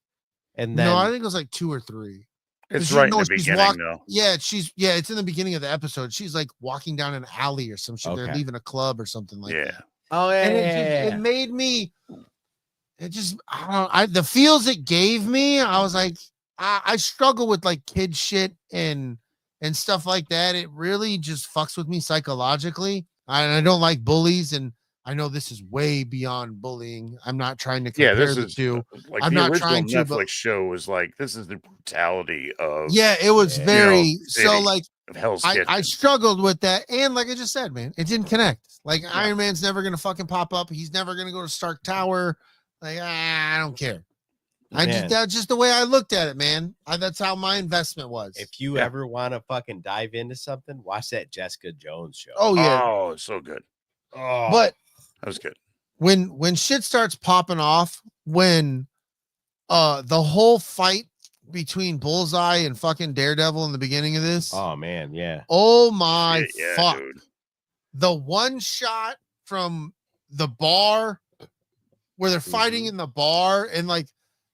and then No, I think it was like 2 or 3. It's right in the beginning, though. Yeah, it's in the beginning of the episode. She's like walking down an alley or some shit. They're Okay. leaving a club or something like that. Oh yeah, And it made me. It just the feels it gave me. I was like, I struggle with like kid shit and stuff like that. It really just fucks with me psychologically. I don't like bullies, and I know this is way beyond bullying. I'm not trying to compare this the is two. like I'm the not original trying to, Netflix but show was like, this is the brutality of it was very you so know, like of Hell's I Kitchen. struggled with that, and like I just said, man, it didn't connect. Like Iron Man's never gonna fucking pop up. He's never gonna go to Stark Tower. Like I don't care. That's just the way I looked at it, man. That's how my investment was. If you ever want to fucking dive into something, watch that Jessica Jones show. Oh yeah, oh, so good. Oh, but That was good. when shit starts popping off, when the whole fight between Bullseye and fucking Daredevil in the beginning of this. Oh man, yeah. Oh my fuck. Dude. The one shot from the bar where they're fighting in the bar and like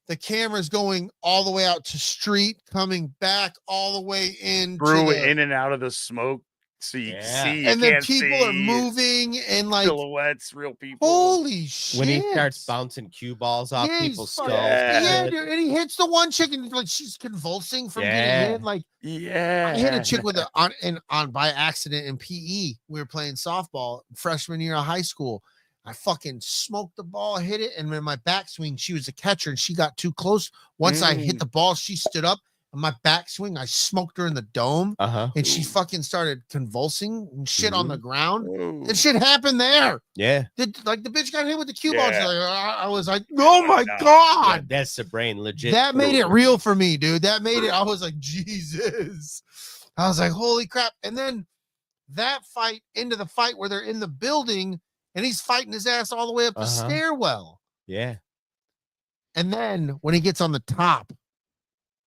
the camera's going all the way out to street, coming back all the way in Through in and out of the smoke. So you see, and then people are moving and like silhouettes, real people. Holy shit! When he starts bouncing cue balls off people's skulls, dude, and he hits the one chick and like she's convulsing from getting hit. Like, I hit a chick with on by accident in PE. We were playing softball freshman year of high school. I fucking smoked the ball, hit it, and in my backswing, she was a catcher and she got too close. Once I hit the ball, she stood up. On my backswing, I smoked her in the dome, and she fucking started convulsing and shit on the ground. And shit happened there. Yeah, the bitch got hit with the cue ball. I was like, oh my god, that's the brain legit. That made it real for me, dude. That made it. I was like, Jesus. I was like, holy crap. And then that fight into the fight where they're in the building and he's fighting his ass all the way up the stairwell. Yeah. And then when he gets on the top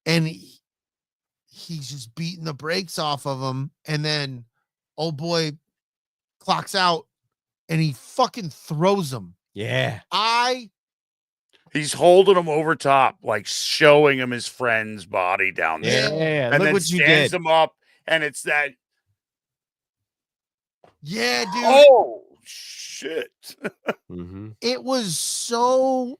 and he's just beating the brakes off of him, and then old boy clocks out and he fucking throws him. Yeah. He's holding him over top, like showing him his friend's body down there. Yeah. And Look then what you stands did. him up, and it's that. Yeah, dude. Oh, shit. It was so.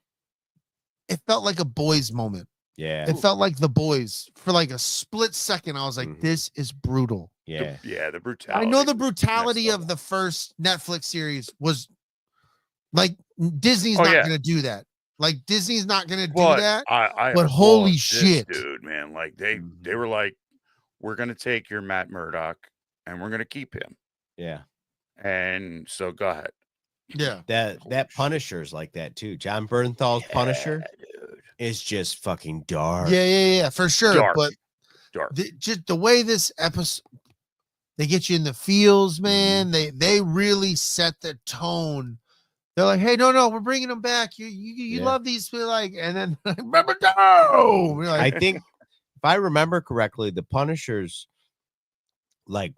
It felt like a boys moment. Yeah. It felt like the boys for like a split second. I was like, this is brutal. Yeah. The brutality. I know the brutality of the first Netflix series was like Disney's not going to do that. Like Disney's not going to do that. But holy shit, dude, man. Like they were like, we're going to take your Matt Murdock and we're going to keep him. Yeah. And so go ahead. Yeah. That Punisher's like that too. John Bernthal's Punisher is just fucking dark. Yeah, for sure. Dark. But dark. just the way this episode, They get you in the feels, man. They really set the tone. They're like, hey, no, we're bringing them back. You love these, like, and then remember, no. We're like, I think if I remember correctly, the Punisher's like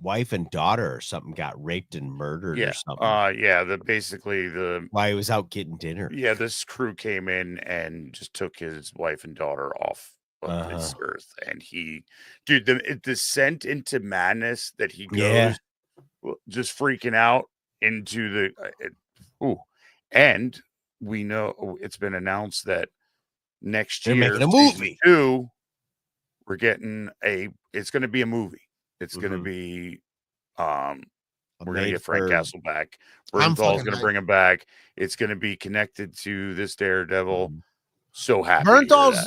wife and daughter or something got raped and murdered or something. Basically while he was out getting dinner. Yeah, this crew came in and just took his wife and daughter off of this earth, and the descent into madness that he goes, just freaking out into and we know it's been announced that next year making a movie. 2, we're getting it's going to be a movie. It's going to be we're going to get Frank Castle back. Bernthal's going to bring him back. It's going to be connected to this Daredevil. So happy. Bernthal's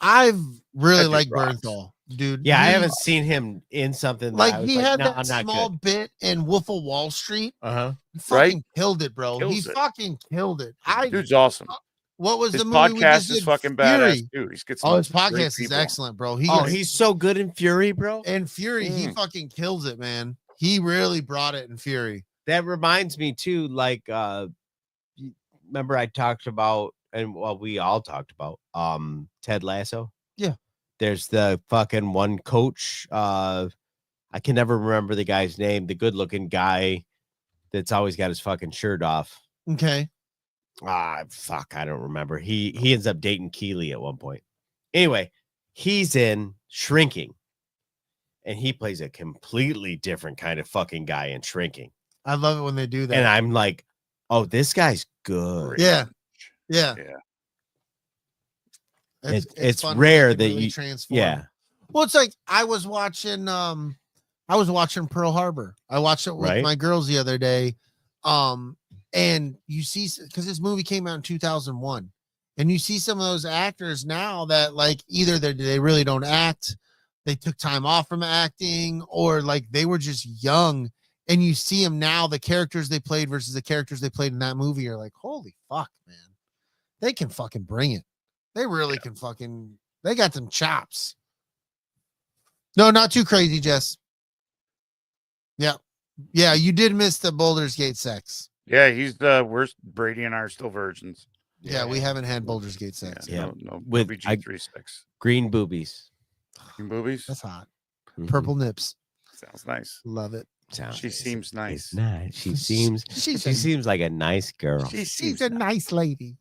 I've really liked Bernthal, dude. Yeah, I haven't seen him in something like he had that small bit in Wolf of Wall Street. He fucking killed it, bro. Fucking killed it. Dude's awesome. What was his the movie? Podcast is fucking badass, dude. He's got his podcast is excellent, bro. He's so good in Fury, bro. In Fury, he fucking kills it, man. He really brought it in Fury. That reminds me too, like remember I talked about, and we all talked about Ted Lasso. Yeah. There's the fucking one coach. I can never remember the guy's name, the good looking guy that's always got his fucking shirt off. Okay. Fuck, I don't remember. He ends up dating Kellie at one point. Anyway, he's in Shrinking, and he plays a completely different kind of fucking guy in Shrinking. I love it when they do that. And I'm like, oh, this guy's good. Yeah. It's rare that you transform. Yeah. Well, it's like I was watching Pearl Harbor. I watched it with my girls the other day. And you see, because this movie came out in 2001, and you see some of those actors now that like either they really don't act, they took time off from acting, or like they were just young, and you see them now, the characters they played versus the characters they played in that movie, you're like, holy fuck, man, they can fucking bring it. They really can fucking, they got them chops. No, not too crazy, Jess. Yeah, you did miss the Baldur's Gate sex. Yeah, he's the worst. Brady and I are still virgins. Yeah, we haven't had Baldur's Gate sex. Yeah. No With BG3 sex. Green boobies. Green boobies? That's hot. Purple nips. Sounds nice. Love it. She seems nice. Nice. She seems like a nice girl. She's a nice lady.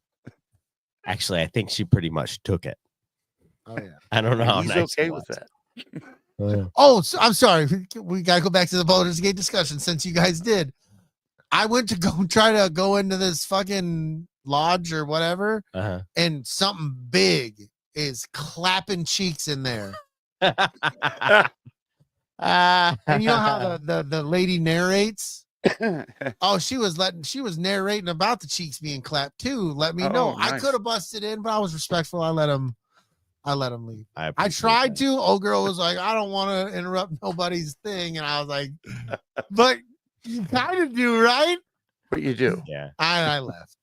Actually, I think she pretty much took it. Oh yeah. I don't know how He's nice okay with that. Oh, so, I'm sorry. We got to go back to the Baldur's Gate discussion since you guys did. I went to try to go into this fucking lodge or whatever, and something big is clapping cheeks in there. And you know how the lady narrates? Oh, she was narrating about the cheeks being clapped too. Let me know. Nice. I could have busted in, but I was respectful. I let him leave. I that. tried to. Old girl was like, I don't want to interrupt nobody's thing. And I was like, but you kind of do, right? But you do. Yeah. I left.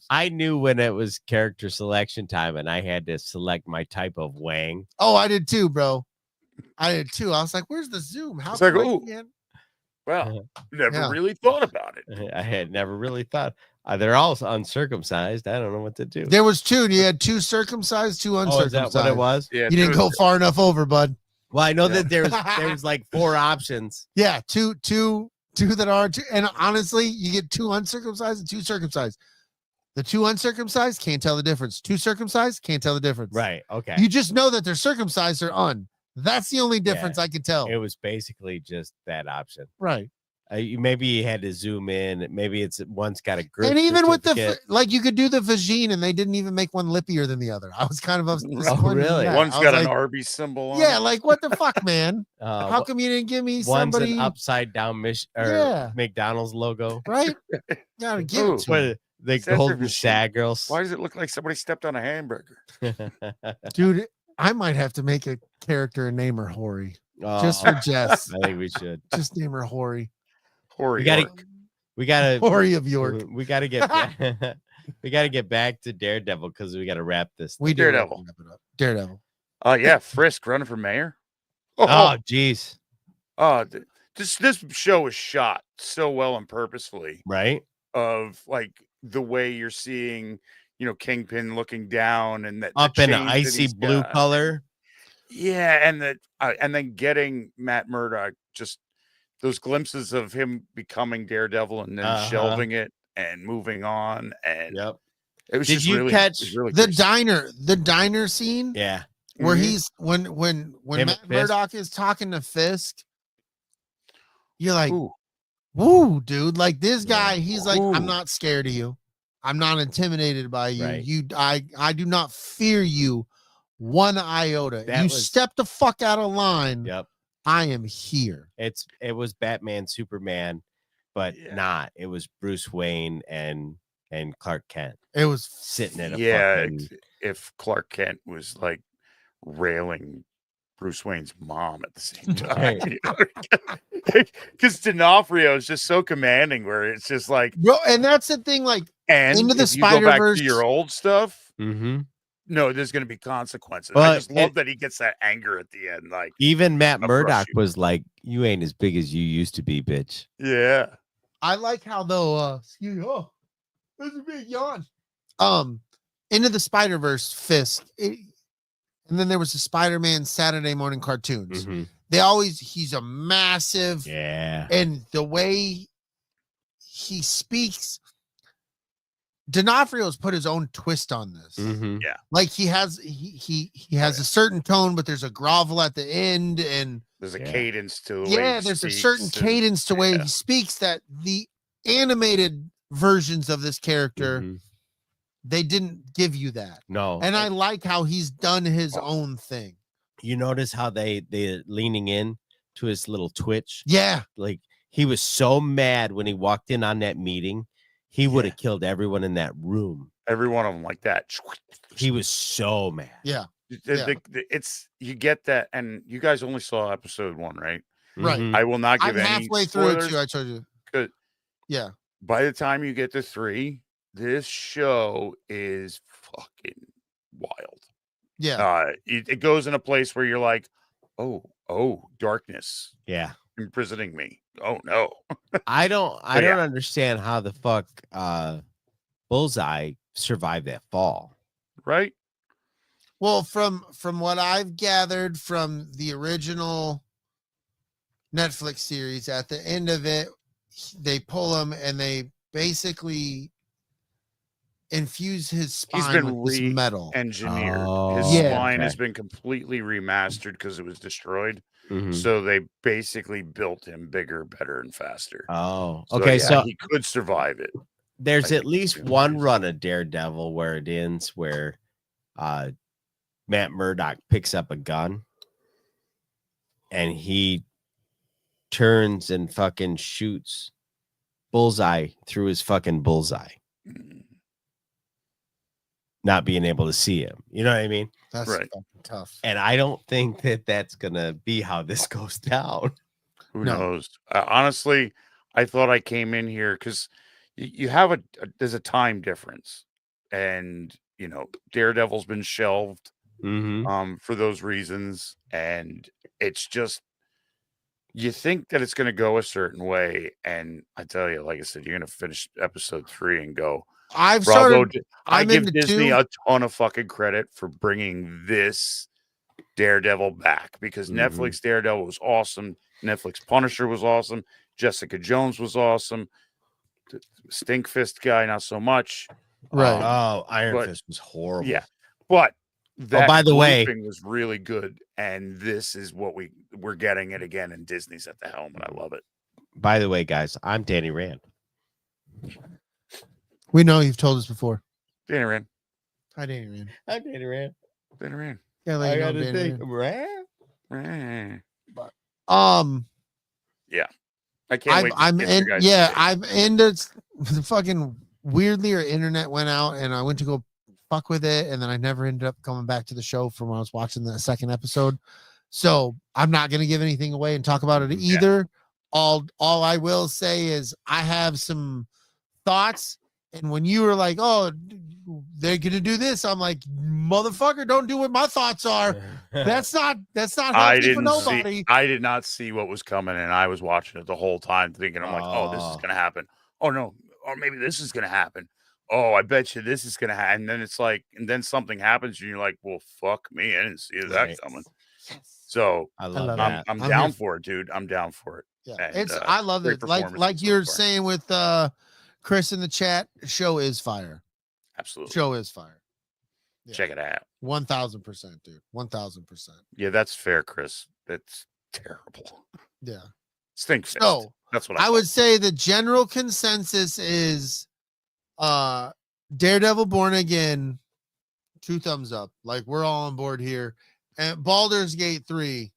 I knew when it was character selection time and I had to select my type of wang. Oh, I did too, bro. I did too. I was like, where's the zoom? How It's like, can I ooh. get- Well, never really thought about it. I had never really thought. They're all uncircumcised. I don't know what to do. There was two. You had two circumcised, two Oh, uncircumcised. is that what it was? Yeah, You didn't go far enough over, bud. Well, I know that there was like 4 options. Yeah, two that are two. And honestly, you get 2 uncircumcised and 2 circumcised. The 2 uncircumcised can't tell the difference. 2 circumcised can't tell the difference. Right. Okay. You just know that they're circumcised or un. That's the only difference I can tell. It was basically just that option. Right. Maybe you had to zoom in. Maybe one's got a grip. And even with certificate. like you could do the vagine and they didn't even make one lippier than the other. I was kind of Oh, really? One's got an Arby's symbol on Yeah, it. like what the fuck, man? How come you didn't give me somebody? One's an upside down McDonald's logo. Right? Gotta give it to me. The Says golden they're shag girls. Why does it look like somebody stepped on a hamburger? Dude, I might have to make a character and name her Hori. Oh, Just for Jess. I think we should. Just name her Hori. Hori. We gotta Hori of York. We gotta get we gotta get back to Daredevil because we gotta wrap this. We do. Daredevil. Daredevil. Yeah, Frisk running for mayor. Oh, jeez. This show is shot so well and purposefully, right? Of like the way you're seeing, Kingpin looking down and that Up in an icy blue color. Yeah, and then getting Matt Murdock, just those glimpses of him becoming Daredevil and then shelving it and moving on, and it was Did you catch the diner scene? Yeah, where he's when Matt Murdock is talking to Fisk, you're like, woo, dude, like this guy, he's like, I'm not scared of you. I'm not intimidated by you. Right. I do not fear you one iota. Step the fuck out of line. Yep. I am here. It was Batman, Superman, but not. It was Bruce Wayne and Clark Kent. It was sitting in a if Clark Kent was like railing Bruce Wayne's mom at the same time, because D'Onofrio is just so commanding, where it's just like, bro, and that's the thing, like, and into the if you go back Spider-Verse, to your old stuff, no, there's going to be consequences. But I just love that he gets that anger at the end. Like, even Matt Murdock was like, "You ain't as big as you used to be, bitch." Yeah, I like how though. Excuse me. Oh, there's a big yawn. Into the Spider-Verse, Fisk, and then there was the Spider-Man Saturday morning cartoons. He's a massive, and the way he speaks, D'Onofrio's put his own twist on this. Yeah, like he has a certain tone, but there's a grovel at the end, and there's a cadence to the way there's a certain cadence to the way he speaks that the animated versions of this character they didn't give you that. No, and I like how he's done his own thing. You notice how they're leaning in to his little twitch. Yeah, like he was so mad when he walked in on that meeting. He would have killed everyone in that room. Every one of them like that. He was so mad. Yeah. It's you get that, and you guys only saw episode 1, right? Right. I will not give I'm any halfway spoilers. through it too. I told you. Good. Yeah. By the time you get to 3, this show is fucking wild. Yeah. It goes in a place where you're like, oh, darkness. Yeah. Imprisoning me. Oh no. I don't understand how the fuck Bullseye survived that fall. Right? Well, from what I've gathered from the original Netflix series, at the end of it, they pull him and they basically infuse his spine with this metal. Engineered. His spine has been completely remastered because it was destroyed. So they basically built him bigger, better, and faster. Oh, okay. So he could survive it. There's at least one run of Daredevil where it ends where Matt Murdock picks up a gun and he turns and fucking shoots Bullseye through his fucking bullseye. Not being able to see him. You know what I mean? That's right. Tough. And I don't think that that's going to be how this goes down. Who knows? Honestly, I thought I came in here because you have there's a time difference. And, Daredevil's been shelved for those reasons. And it's just, you think that it's going to go a certain way. And I tell you, like I said, you're going to finish episode 3 and go, I give Disney a ton of fucking credit for bringing this Daredevil back, because Netflix Daredevil was awesome. Netflix Punisher was awesome. Jessica Jones was awesome. The Stinkfist guy, not so much. Right. Iron Fist was horrible. Yeah. But that by the way, was really good. And this is what we're getting it again. And Disney's at the helm, and I love it. By the way, guys, I'm Danny Rand. We know you've told us before. Danny Rand. Hi, Danny Rand. I'm Danny Rand. Danny Rand. Yeah, I got to think. But, yeah. I can't wait. I'm into the fucking weirdly our internet went out and I went to go fuck with it, and then I never ended up coming back to the show from when I was watching the second episode. So I'm not gonna give anything away and talk about it either. All I will say is I have some thoughts And when you were like, "Oh, they're gonna do this," I'm like, "Motherfucker, don't do what my thoughts are." That's not healthy for nobody. I did not see what was coming, and I was watching it the whole time, thinking, "I'm like, oh, this is gonna happen. Oh no, or maybe this is gonna happen. Oh, I bet you this is gonna happen." And then it's like, and then something happens, and you're like, "Well, fuck me, I didn't see that coming." So I love that. I'm down for it, dude. I'm down for it. Yeah, And, I love it. Like you're saying with Chris in the chat, show is fire. Absolutely, show is fire. Yeah. Check it out. 1000%, dude. 1000%. Yeah, that's fair, Chris. That's terrible. Yeah, Stink fist. So that's what I would say. The general consensus is, Daredevil Born Again, 2 thumbs up. Like we're all on board here. And Baldur's Gate 3,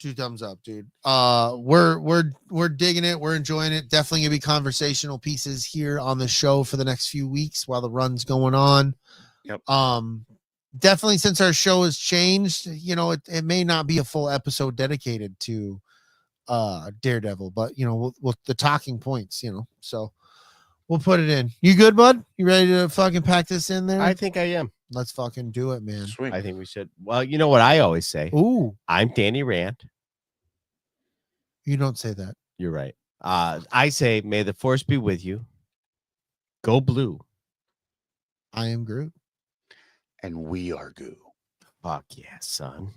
2 thumbs up, dude. We're digging it. We're enjoying it. Definitely gonna be conversational pieces here on the show for the next few weeks while the run's going on. Yep. Definitely, since our show has changed, you know, it may not be a full episode dedicated to Daredevil, but you know, we'll the talking points, you know, so we'll put it in. You good, bud? You ready to fucking pack this in there? I think I am. Let's fucking do it, man. Sweet. I think we should. Well, you know what I always say. Ooh, I'm Danny Rand. you don't say that. You're right. I say, may the force be with you. Go blue. I am Groot. And we are goo. Fuck yeah, son.